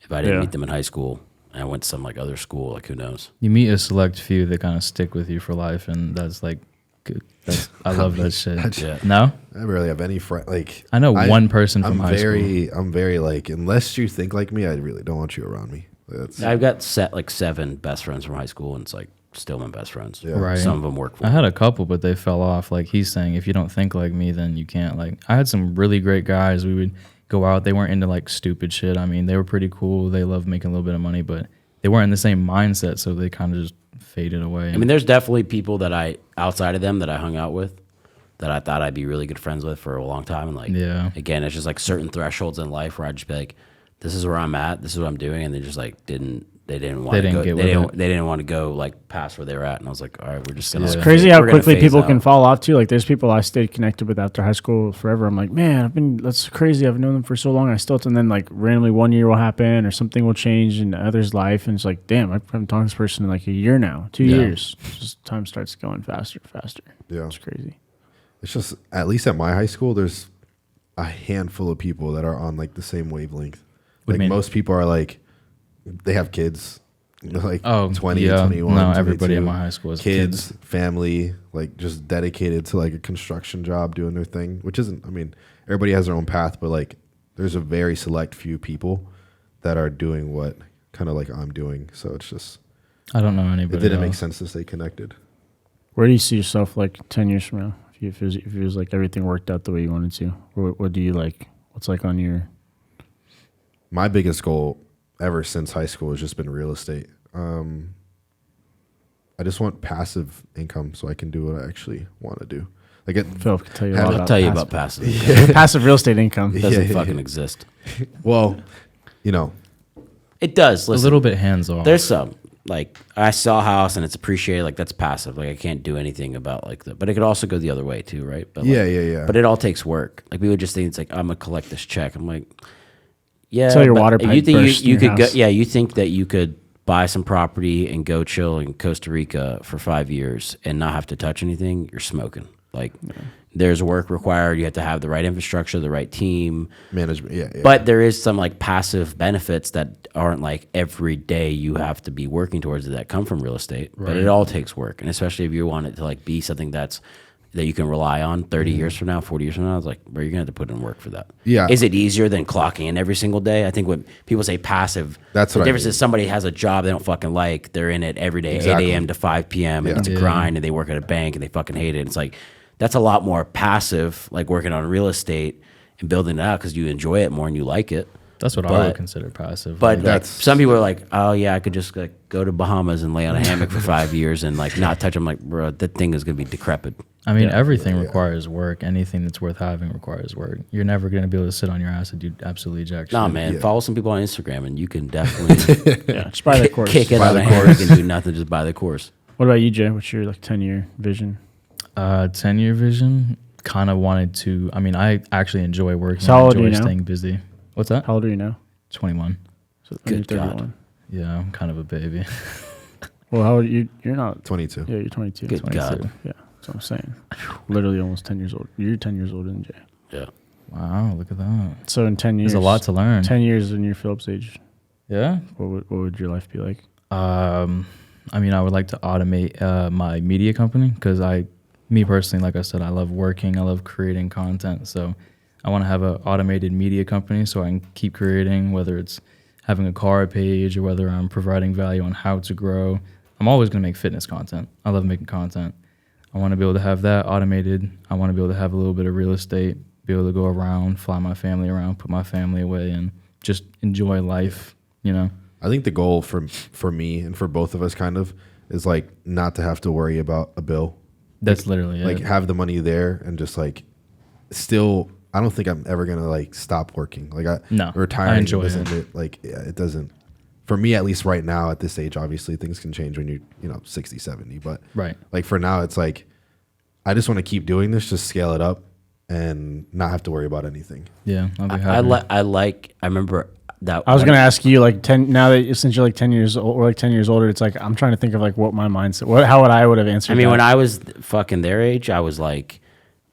if I didn't Yeah. meet them in high school and I went to some like other school, like who knows? You meet a select few that kind of stick with you for life, and that's like good. I love that shit. Yeah. No? I barely have any friend. Like I know one person from high I'm very like, unless you think like me, I really don't want you around me. That's, I've got like 7 best friends from high school, and it's like still my best friends. Yeah. Right. Some of them work for I me. had a couple, but they fell off. Like he's saying, if you don't think like me, then you can't. Like I had some really great guys. We would go out. They weren't into like stupid shit. I mean, they were pretty cool. They loved making a little bit of money, but they weren't in the same mindset, so they kind of just faded away. I mean, there's definitely people that outside of them that I hung out with that I thought I'd be really good friends with for a long time. And like, Yeah. again, it's just like certain thresholds in life where I'd just be like, this is where I'm at. This is what I'm doing. And they just like they didn't want They to didn't go. get They with didn't want to go like past where they were at. And I was like, all right, we're just gonna. It's like, Crazy how we're gonna quickly phase people out. can fall off too. Like there's people I stayed connected with after high school forever. I'm like, man, that's crazy. I've known them for so long. I still, and then like randomly 1 year will happen or something will change in the other's life, and it's like, damn, I haven't talked to this person in like a year now, 2 Yeah. years. Just time starts going faster, faster. Yeah. It's crazy. It's just, at least at my high school, there's a handful of people that are on like the same wavelength. What do you Like mean? most people are like, they have kids, like Oh, 20, yeah. 21. No, everybody 22, in my high school has kids, kids. family, like just dedicated to like a construction job doing their thing, which isn't, I mean, everybody has their own path, but like there's a very select few people that are doing what kind of like I'm doing. So it's just, I don't know it anybody. didn't make else. sense to stay connected. Where do you see yourself like 10 years from now? If it was like everything worked out the way you wanted to, what do you like? What's like on your? My biggest goal ever since high school has just been real estate. I just want passive income so I can do what I actually want to do. Like Phil can tell you a Have lot it- I'll about tell you passive- about passive. passive real estate income. It doesn't Yeah. fucking exist. well, you know, It does. A Listen, little bit hands off. there's some like I sell a house and it's appreciated. Like that's passive. Like I can't do anything about like the. But it could also go the other way too, right? But Yeah, like, yeah. But it all takes work. Like people just think it's like I'm gonna collect this check. I'm like, yeah. Till your but water you pipe think bursts in you your could go? house. Yeah, you think that you could buy some property and go chill in Costa Rica for 5 years and not have to touch anything? You're smoking. Like there's work required. You have to have the right infrastructure, the right team. management. Yeah, yeah. But there is some like passive benefits that aren't like every day you have to be working towards it that come from real estate. But it all takes work. And especially if you want it to like be something that you can rely on 30 years from now, 40 years from now, it's like, bro, you're gonna have to put in work for that. Yeah. Is it easier than clocking in every single day? I think when people say passive, That's the what I difference mean. is somebody has a job they don't fucking like. They're in it every day, Exactly. 8 a.m. to 5 p.m. and Yeah. it's a Yeah. grind and they work at a bank and they fucking hate it. It's like that's a lot more passive, like working on real estate and building it out because you enjoy it more and you like it. That's what I would consider passive. But Like, like, some people are like, oh yeah, I could just like go to Bahamas and lay on a hammock for 5 years and like not touch them. Like, bro, that thing is gonna be decrepit. I mean, everything requires work. Anything that's worth having requires work. You're never going to be able to sit on your ass and do absolutely jack shit. Nah, man, follow some people on Instagram and you can definitely Just buy the course. kick it Buy on the a hammock and do nothing, just buy the course. What about you, Jay? What's your like 10-year vision? 10-year vision, kind of wanted to, I mean, I actually enjoy working. So how I old are enjoy you now? staying busy. What's that? How old are you now? 21. So Good you're God. 31. Yeah, I'm kind of a baby. Well, how old are you? You're not. 22. Yeah, you're 22. Good 22. God. Yeah, that's what I'm saying. Literally almost 10 years old. You're 10 years older than Jay. Yeah. Wow, look at that. So in 10 years, There's a lot to learn. 10 years in your Phillips age, Yeah. what would your life be like? I mean, I would like to automate my media company because me personally, like I said, I love working. I love creating content. So I want to have an automated media company so I can keep creating, whether it's having a card page or whether I'm providing value on how to grow. I'm always going to make fitness content. I love making content. I want to be able to have that automated. I want to be able to have a little bit of real estate, be able to go around, fly my family around, put my family away, and just enjoy life, you know? I think the goal for me and for both of us kind of is like not to have to worry about a bill. That's literally Like it. have the money there and just like still, I don't think I'm ever going to like stop working. Like No, retiring I enjoy doesn't it doesn't, for me, at least right now at this age, obviously things can change when you're, 60, 70, but Right. like for now it's like, I just want to keep doing this, just scale it up and not have to worry about anything. Yeah, I'll be I happy. remember that. I was gonna ask you like 10. Now that since you're like 10 years old or like 10 years older, it's like I'm trying to think of like what my mindset. How would I have answered? I mean, that? when I was fucking their age, I was like,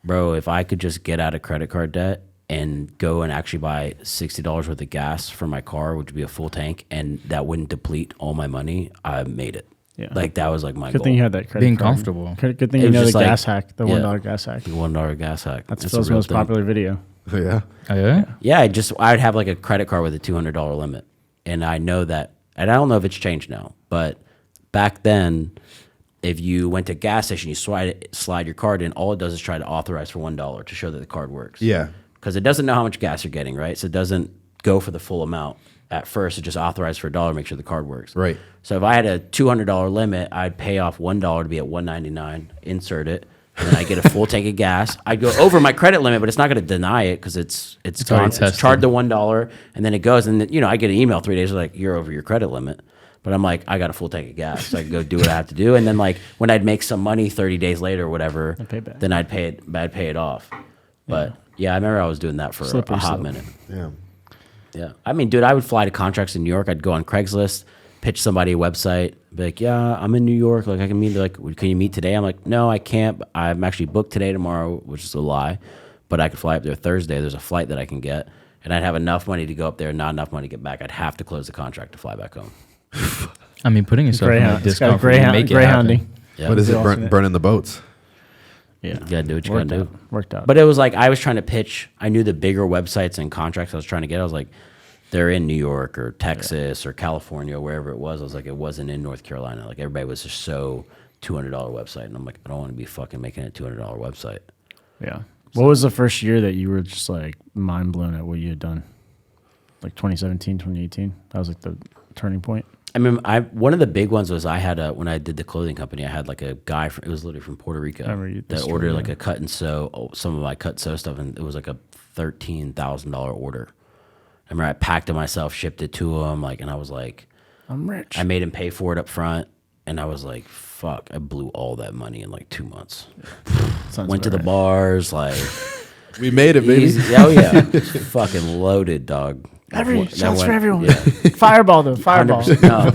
bro, if I could just get out of credit card debt and go and actually buy $60 worth of gas for my car, which would be a full tank, and that wouldn't deplete all my money, I made it. Yeah. Like that was like my good goal. thing you had that credit Being card. comfortable. Good thing It you was know the just like- gas hack, the yeah. $1 gas hack. The $1 gas hack. That's a Phil's real most thing. popular video. Yeah. Oh, yeah? Yeah, I'd have like a credit card with a $200 limit. And I know that, and I don't know if it's changed now, but back then, if you went to a gas station, you slide your card in, all it does is try to authorize for $1 to show that the card works. Yeah. Because it doesn't know how much gas you're getting, right? So it doesn't go for the full amount at first. It just authorizes for $1, make sure the card works. Right. So if I had a $200 limit, I'd pay off $1 to be at $1.99, insert it, and then I get a full tank of gas. I'd go over my credit limit, but it's not going to deny it because it's already it's tested. charged the $1, and then it goes, and then, I get an email 3 days like you're over your credit limit. But I'm like, I got a full tank of gas, so I can go do what I have to do. And then like when I'd make some money 30 days later or whatever, pay back. then I'd pay it off. But yeah, I remember I was doing that for Slippery a hot slope. minute. Yeah. Yeah. I mean, dude, I would fly to contracts in New York. I'd go on Craigslist, pitch somebody a website, be like, yeah, I'm in New York. Like, I can meet. They're like, can you meet today? I'm like, no, I can't. I'm actually booked today, tomorrow, which is a lie. But I could fly up there Thursday. There's a flight that I can get. And I'd have enough money to go up there, not enough money to get back. I'd have to close the contract to fly back home. I mean, putting yourself in Greyhound. that It's got discomfort, you make it greyhounding. happen. Yeah. What is it? Alternate. Burning the boats. Yeah. You gotta do what you Worked gotta out. do. Worked out. But it was like I was trying to pitch. I knew the bigger websites and contracts I was trying to get. I was like, they're in New York or Texas or California, wherever it was. I was like, it wasn't in North Carolina. Like everybody was just so $200 website, and I'm like, I don't want to be fucking making a $200 website. yeah. What was the first year that you were just like mind blown at what you had done? Like 2017, 2018? That was like the turning point. I mean, one of the big ones was I had when I did the clothing company, I had like a guy it was literally from Puerto Rico that ordered like a cut and sew, some of my cut and sew stuff, and it was like a $13,000 order. I remember I packed it myself, shipped it to him, like, and I was like, I'm rich. I made him pay for it up front, and I was like, fuck, I blew all that money in like 2 months. Sounds Went to about the bars, like, We made it, baby. easy. Oh yeah, fucking loaded, dog. Shots for everyone. Yeah. Fireball though. Fireball. 100%. No,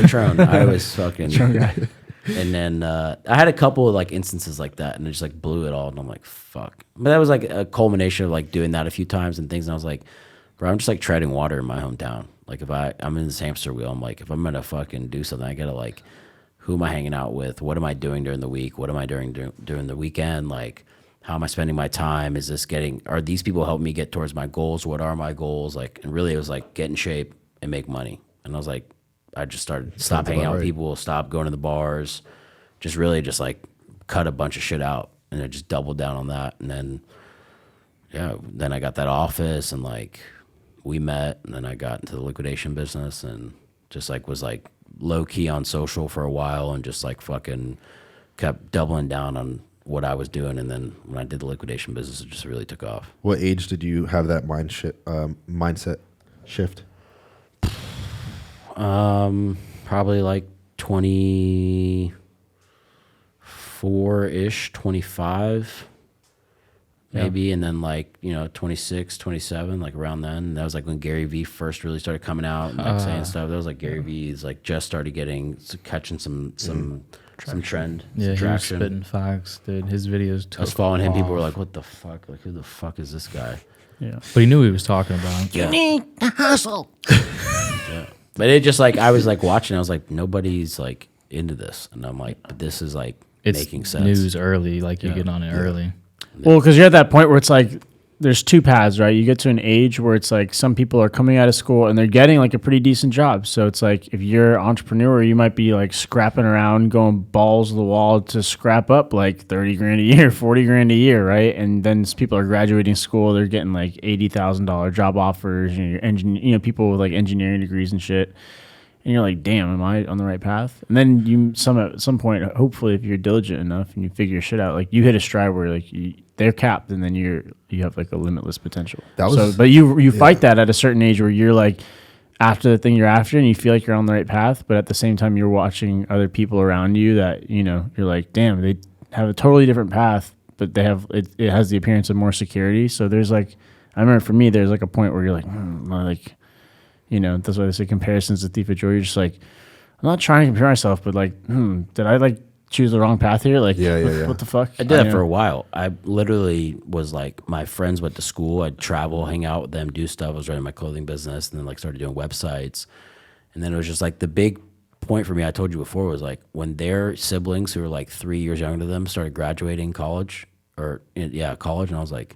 Patron. I was fucking. And then I had a couple of like instances like that, and I just like blew it all, and I'm like, fuck. But that was like a culmination of like doing that a few times and things. And I was like, bro, I'm just like treading water in my hometown. Like if I'm in this hamster wheel, I'm like, if I'm gonna fucking do something, I gotta like, who am I hanging out with? What am I doing during the week? What am I doing during the weekend? Like, how am I spending my time? Are these people helping me get towards my goals? What are my goals? Like, and really it was like get in shape and make money. And I was like, I just started stop hanging out with people, stop going to the bars, just really just like cut a bunch of shit out and I just doubled down on that. And then, then I got that office, and like we met, and then I got into the liquidation business, and just like was like low key on social for a while, and just like fucking kept doubling down on what I was doing. And then when I did the liquidation business, it just really took off. What age did you have that mindset shift? Probably like 24-ish, 25 maybe. And then like, 26, 27, like around then. That was like when Gary Vee first really started coming out and like saying stuff. That was like Gary Vee's like just started catching some trend. Yeah, he was traction. spitting facts, dude. His videos took I was following him. People were off. like, what the fuck? Like, who the fuck is this guy? Yeah. But he knew what he was talking about. You need to hustle. Yeah. But it just like, I was like watching, I was like, nobody's like into this. And I'm like, but this is like It's making sense. news early, like you get on it early. Well, because you're at that point where it's like there's two paths, right? You get to an age where it's like some people are coming out of school and they're getting like a pretty decent job. So it's like if you're an entrepreneur, you might be like scrapping around, going balls to the wall to scrap up like 30 grand a year, 40 grand a year, right? And then people are graduating school, they're getting like $80,000 job offers, people with like engineering degrees and shit. And you're like, damn, am I on the right path? And then at some point, hopefully, if you're diligent enough and you figure your shit out, like you hit a stride where like they're capped, and then you have like a limitless potential. But you fight that at a certain age where you're like after the thing you're after, and you feel like you're on the right path. But at the same time, you're watching other people around you that you're like, damn, they have a totally different path, but they have it has the appearance of more security. So there's like, I remember for me, there's like a point where you're like, that's why they say comparison's the thief of joy. You're just like, I'm not trying to compare myself, but like, did I like choose the wrong path here? Like, what the fuck? I did that for a while. I literally was like, my friends went to school. I'd travel, hang out with them, do stuff. I was running my clothing business, and then like started doing websites. And then it was just like the big point for me, I told you before, was like when their siblings who were like 3 years younger than them started graduating college. And I was like,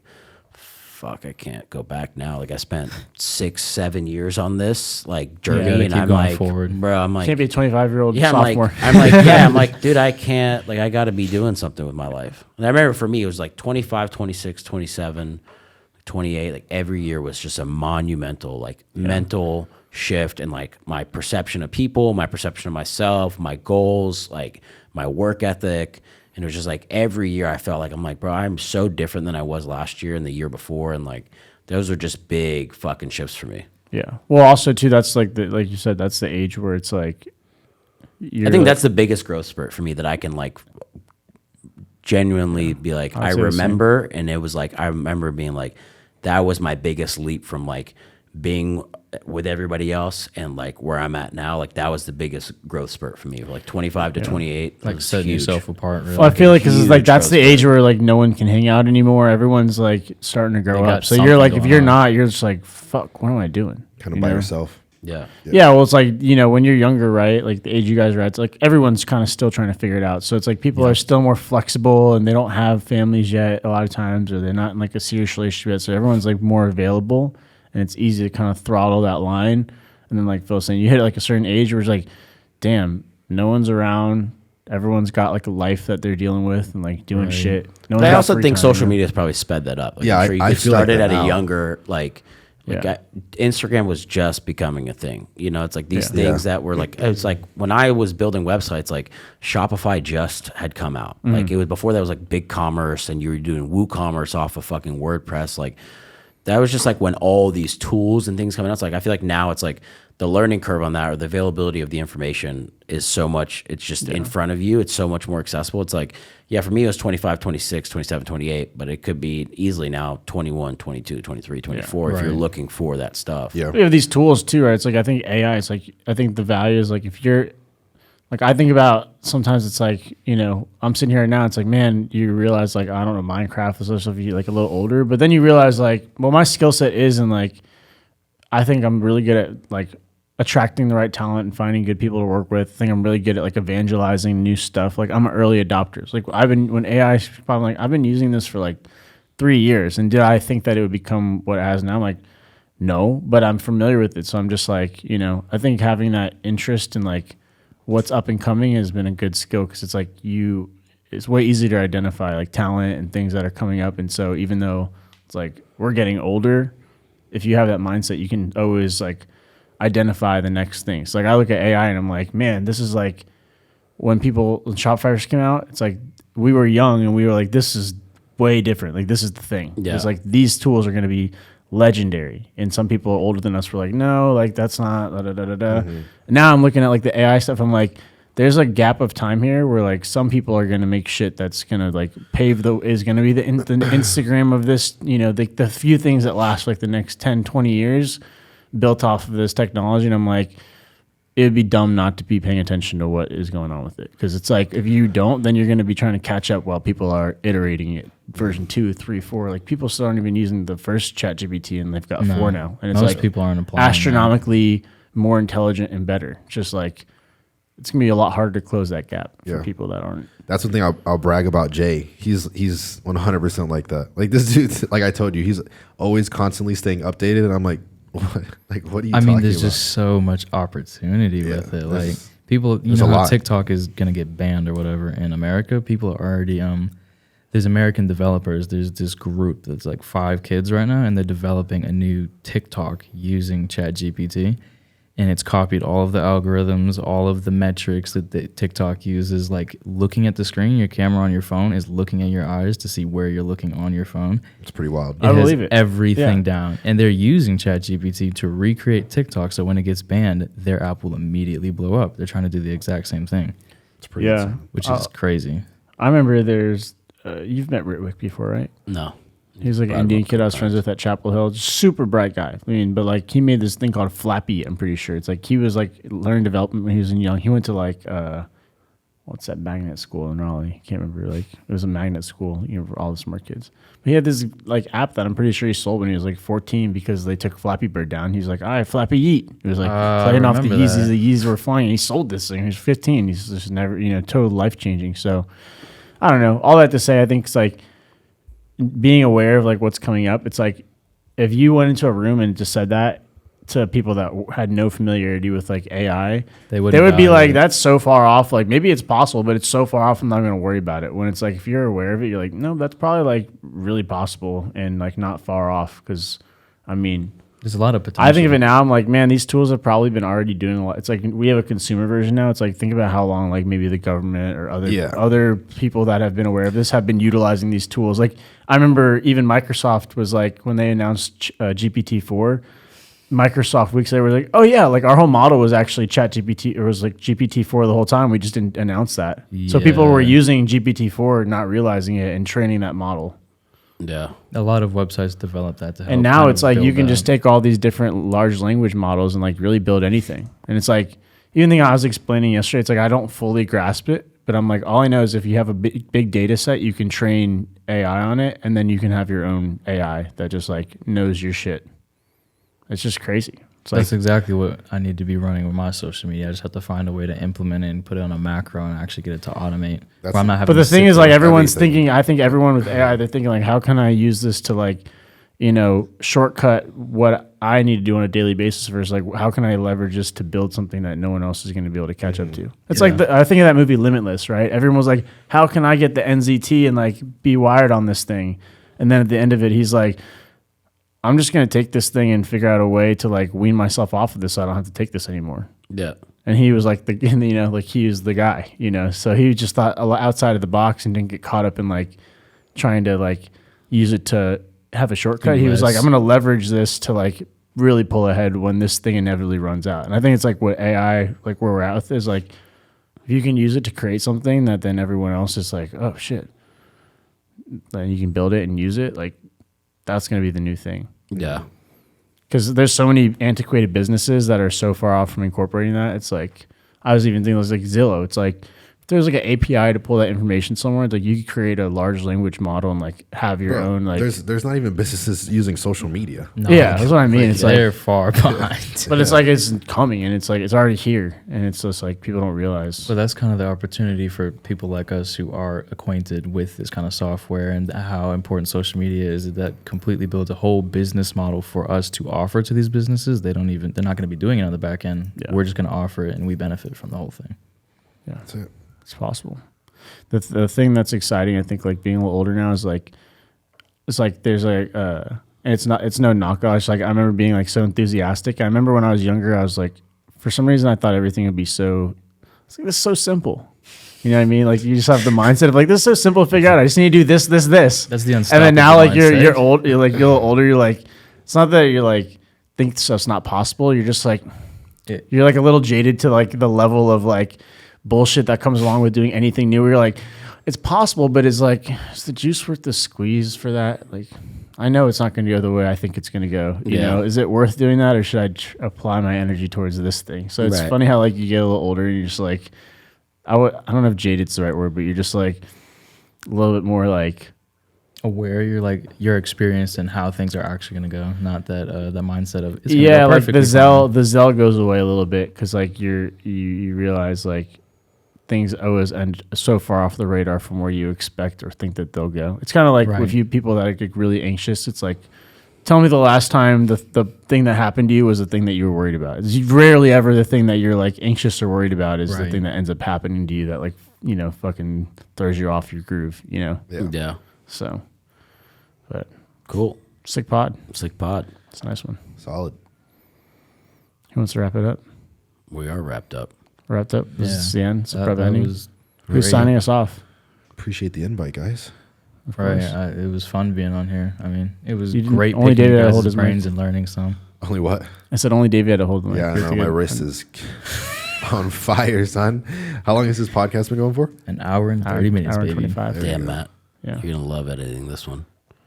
fuck, I can't go back now. Like I spent 6-7 years on this like journey, and I'm like, forward. bro, I'm like, Can't be a 25-year-old yeah, sophomore. I'm like, dude, I can't, like, I got to be doing something with my life. And I remember for me, it was like 25, 26, 27, 28. Like every year was just a monumental, like mental shift in like my perception of people, my perception of myself, my goals, like my work ethic. And it was just like every year I felt like, I'm like, bro, I'm so different than I was last year and the year before. And like, those were just big fucking shifts for me. Yeah. Well, also too, that's like like you said, that's the age where it's like, I think that's the biggest growth spurt for me that I can like genuinely be like, I remember. And it was like, I remember being like, that was my biggest leap from like being with everybody else and like where I'm at now. Like that was the biggest growth spurt for me, like 25 to 28. Like setting yourself apart. Really. Well, I feel like because like that's the growth age where like no one can hang out anymore. Everyone's like starting to grow They got up. So you're like, if something you're going not, you're just like, fuck, what am I doing? Kind of by yourself. Yeah. Yeah, well, it's like, when you're younger, right? Like the age you guys are at, it's like everyone's kind of still trying to figure it out. So it's like people are still more flexible and they don't have families yet a lot of times, or they're not in like a serious relationship yet. So everyone's like more available and it's easy to kind of throttle that line. And then like Phil's saying, you hit like a certain age where it's like, damn, no one's around. Everyone's got like a life that they're dealing with and like doing shit. No But one's I got also free think time, social media has probably sped that up. Like, Yeah, I'm sure you I could feel like start it that at now. a younger, Yeah. Instagram was just becoming a thing. It's like these things that were like, it's like when I was building websites, like Shopify just had come out. Like it was before that was like big commerce and you were doing WooCommerce off of fucking WordPress. Like that was just like when all these tools and things coming out. It's like, I feel like now it's like the learning curve on that, or the availability of the information is so much, it's just in front of you. It's so much more accessible. It's like, yeah, for me, it was 25, 26, 27, 28, but it could be easily now 21, 22, 23, 24 if you're looking for that stuff. Yeah. We have these tools too, right? It's like, I think AI, it's like, I think the value is like, if you're, like, I think about sometimes it's like, I'm sitting here now, it's like, man, you realize like, I don't know, Minecraft or stuff, if you're like a little older, but then you realize like, well, my skill set is, and like, I think I'm really good at like attracting the right talent and finding good people to work with. I think I'm really good at like evangelizing new stuff. Like I'm an early adopter. Like when AI, I'm like, I've been using this for like 3 years. And did I think that it would become what it has now? I'm like, no, but I'm familiar with it. So I'm just like, I think having that interest in like what's up and coming has been a good skill. Cause it's like it's way easier to identify like talent and things that are coming up. And so even though it's like we're getting older, if you have that mindset, you can always like identify the next thing. So like I look at AI and I'm like, man, this is like when Shopify came out, it's like we were young and we were like, this is way different. Like this is the thing. Yeah. It's like these tools are going to be legendary. And some people older than us were like, no, like that's not da, da, da, da, da. Mm-hmm. Now I'm looking at like the AI stuff. I'm like, there's a gap of time here where like some people are going to make shit that's going to like is going to be the Instagram of this, you know, the few things that last like the next 10, 20 years built off of this technology. And I'm like, it would be dumb not to be paying attention to what is going on with it. Because it's like, if you don't, then you're going to be trying to catch up while people are iterating it. Version 2, 3, 4. Like people still aren't even using the first ChatGPT and they've got 4 now. And it's Most like people aren't applying astronomically more intelligent and better. Just like, it's going to be a lot harder to close that gap for people that aren't. That's one thing I'll brag about Jay. He's 100% like that. Like this dude, like I told you, he's always constantly staying updated. And I'm like, what? Like, what are you talking about? there's just so much opportunity with it. Like people, you know how TikTok is going to get banned or whatever in America. People are already, there's American developers. There's this group that's like 5 kids right now, and they're developing a new TikTok using ChatGPT. And it's copied all of the algorithms, all of the metrics that the TikTok uses. Like looking at the screen, your camera on your phone is looking at your eyes to see where you're looking on your phone. It's pretty wild. I believe it. Everything down. And they're using ChatGPT to recreate TikTok. So when it gets banned, their app will immediately blow up. They're trying to do the exact same thing. It's pretty insane. Which is crazy. I remember there's, you've met Ritwick before, right? No. He's like an Indian kid I was friends with at Chapel Hill. Just super bright guy. I mean, but like he made this thing called Flappy, I'm pretty sure. It's like he was like learning development when he was young. He went to like, what's that magnet school in Raleigh? I can't remember. Like it was a magnet school, you know, for all the smart kids. But he had this like app that I'm pretty sure he sold when he was like 14 because they took Flappy Bird down. He's like, all right, Flappy Yeet. It was like playing off the Yeezys. The Yeezys were flying. And he sold this thing. He was 15. He's just never, you know, total life changing. So I don't know. All that to say, I think it's like, being aware of like what's coming up. It's like if you went into a room and just said that to people that had no familiarity with like AI, they would be like, that's so far off. Like maybe it's possible, but it's so far off, I'm not going to worry about it. When it's like, if you're aware of it, you're like, no, that's probably like really possible and like not far off. Cause I mean, there's a lot of potential. I think of it now, I'm like, man, these tools have probably been already doing a lot. It's like we have a consumer version now. It's like, think about how long like maybe the government or other people that have been aware of this have been utilizing these tools. Like I remember even Microsoft was like, when they announced GPT-4, Microsoft weeks later was like, oh yeah, like our whole model was actually ChatGPT, or was like GPT-4 the whole time. We just didn't announce that. Yeah. So people were using GPT-4, not realizing it and training that model. Yeah. A lot of websites develop that to help. And now it's like you can just take all these different large language models and like really build anything. And it's like, even thing I was explaining yesterday, it's like I don't fully grasp it, but I'm like, all I know is if you have a big data set, you can train AI on it, and then you can have your own AI that just like knows your shit. It's just crazy. That's exactly what I need to be running with my social media. I just have to find a way to implement it and put it on a macro and actually get it to automate. But the thing is, like, everyone's thinking, I think everyone with AI, they're thinking, like, how can I use this to, like, you know, shortcut what I need to do on a daily basis versus, like, how can I leverage this to build something that no one else is going to be able to catch up to? It's like, I think of that movie Limitless, right? Everyone was like, how can I get the NZT and, like, be wired on this thing? And then at the end of it, he's like, I'm just going to take this thing and figure out a way to like wean myself off of this so I don't have to take this anymore. Yeah. And he was like he was the guy, you know, so he just thought outside of the box and didn't get caught up in like trying to like use it to have a shortcut. He was like, I'm going to leverage this to like really pull ahead when this thing inevitably runs out. And I think it's like what AI, like where we're at with is like, if you can use it to create something that then everyone else is like, oh shit, then you can build it and use it. Like that's going to be the new thing. Yeah. Because there's so many antiquated businesses that are so far off from incorporating that. It's like, I was even thinking it was like Zillow. It's like, if there's like an API to pull that information somewhere, it's like you could create a large language model and like have your own like. There's not even businesses using social media. No, yeah, that's what I mean. It's they're like, far behind. But it's like it's coming and it's like it's already here and it's just like people don't realize. So that's kind of the opportunity for people like us who are acquainted with this kind of software and how important social media is. That completely builds a whole business model for us to offer to these businesses. They're not going to be doing it on the back end. Yeah. We're just going to offer it and we benefit from the whole thing. Yeah, that's it. It's possible. the thing that's exciting, I think, like being a little older now is like, it's like there's like, and it's no knockoff. It's like, I remember being like so enthusiastic. I remember when I was younger, I was like, for some reason, I thought everything would be so, it's like, this is so simple. You know what I mean? Like you just have the mindset of like, this is so simple to figure out. I just need to do this. That's the unstoppable And then now like mindset. you're old, you're like, you're a little older. You're like, it's not that you're like, think stuff's not possible. You're just like, you're like a little jaded to like the level of like bullshit that comes along with doing anything new. Where you're like, it's possible, but it's like, is the juice worth the squeeze for that? Like, I know it's not going to go the way I think it's going to go. You know, is it worth doing that, or should I apply my energy towards this thing? So it's funny how like you get a little older and you're just like, I don't know if jaded's the right word, but you're just like a little bit more like aware. You're like, you're experienced in how things are actually going to go, not that the mindset of it's yeah, go like the perfectly zeal goes away a little bit because like you realize like things always end so far off the radar from where you expect or think that they'll go. It's kind of like with you people that are like really anxious. It's like, tell me the last time the thing that happened to you was the thing that you were worried about. It's rarely ever the thing that you're like anxious or worried about is the thing that ends up happening to you that like, you know, fucking throws you off your groove, you know? Yeah. So, but Cool. sick pod. Sick pod. It's a nice one. Solid. Who wants to wrap it up? We are wrapped up. Wrapped up. This is the end. It's a That prep ending. was Who's great. signing us off? Appreciate the invite, guys. Of Right. course. It was fun being on here. I mean, it was You didn't- great only picking David had to you hold guys' his mic. brains and learning some. Only what? I said only David had to hold the mic. Yeah, I know. My wrist is on fire, son. How long has this podcast been going for? An hour and 30 minutes, hour and baby. 25. There you Damn, go. Matt. Yeah. You're going to love editing this one.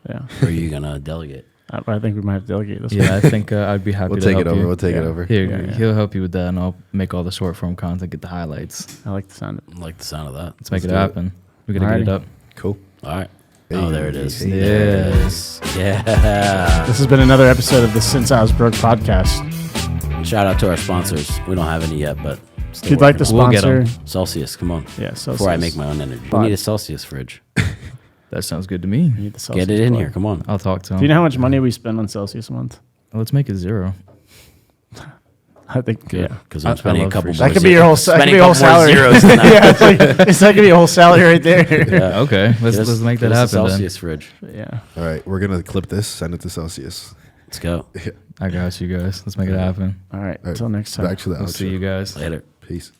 Yeah. Or are you going to delegate? I think we might have to delegate this Yeah, one. I think I'd be happy We'll to take help it over. you. We'll take it Yeah. over. Here, Yeah. he'll help you with that, and I'll make all the short form content, get the highlights. I like the sound of it. I like the sound of that. Let's make Let's it do it. happen. We got to get it Alrighty. up. Cool. All right. Oh, there it is. Hey. There it is. Yeah. This has been another episode of the Since I Was Broke podcast. Shout out to our sponsors. We don't have any yet, but If still you'd like to working on We'll get 'em. sponsor, it. Celsius, come on. yeah, Celsius. Before I make my own energy. Pod. We need a Celsius fridge. That sounds good to me. You need the Celsius Get it in pod. here. Come on. I'll talk to him. Do you know how much money we spend on Celsius a month? Let's make it 0. I think Good. yeah. Because I I'm spending a love couple free more That could be your whole. That could spending be your whole a couple more salary. zeros than that. Yeah, that could be your whole salary right there. Yeah. Okay, let's make that Get us a happen then. Celsius fridge. Yeah. All right, we're gonna clip this, send it to Celsius. Let's go. I got you guys. Let's make it happen. All right. All right, Until next time. Back to the We'll outro. see you guys. Later. Peace.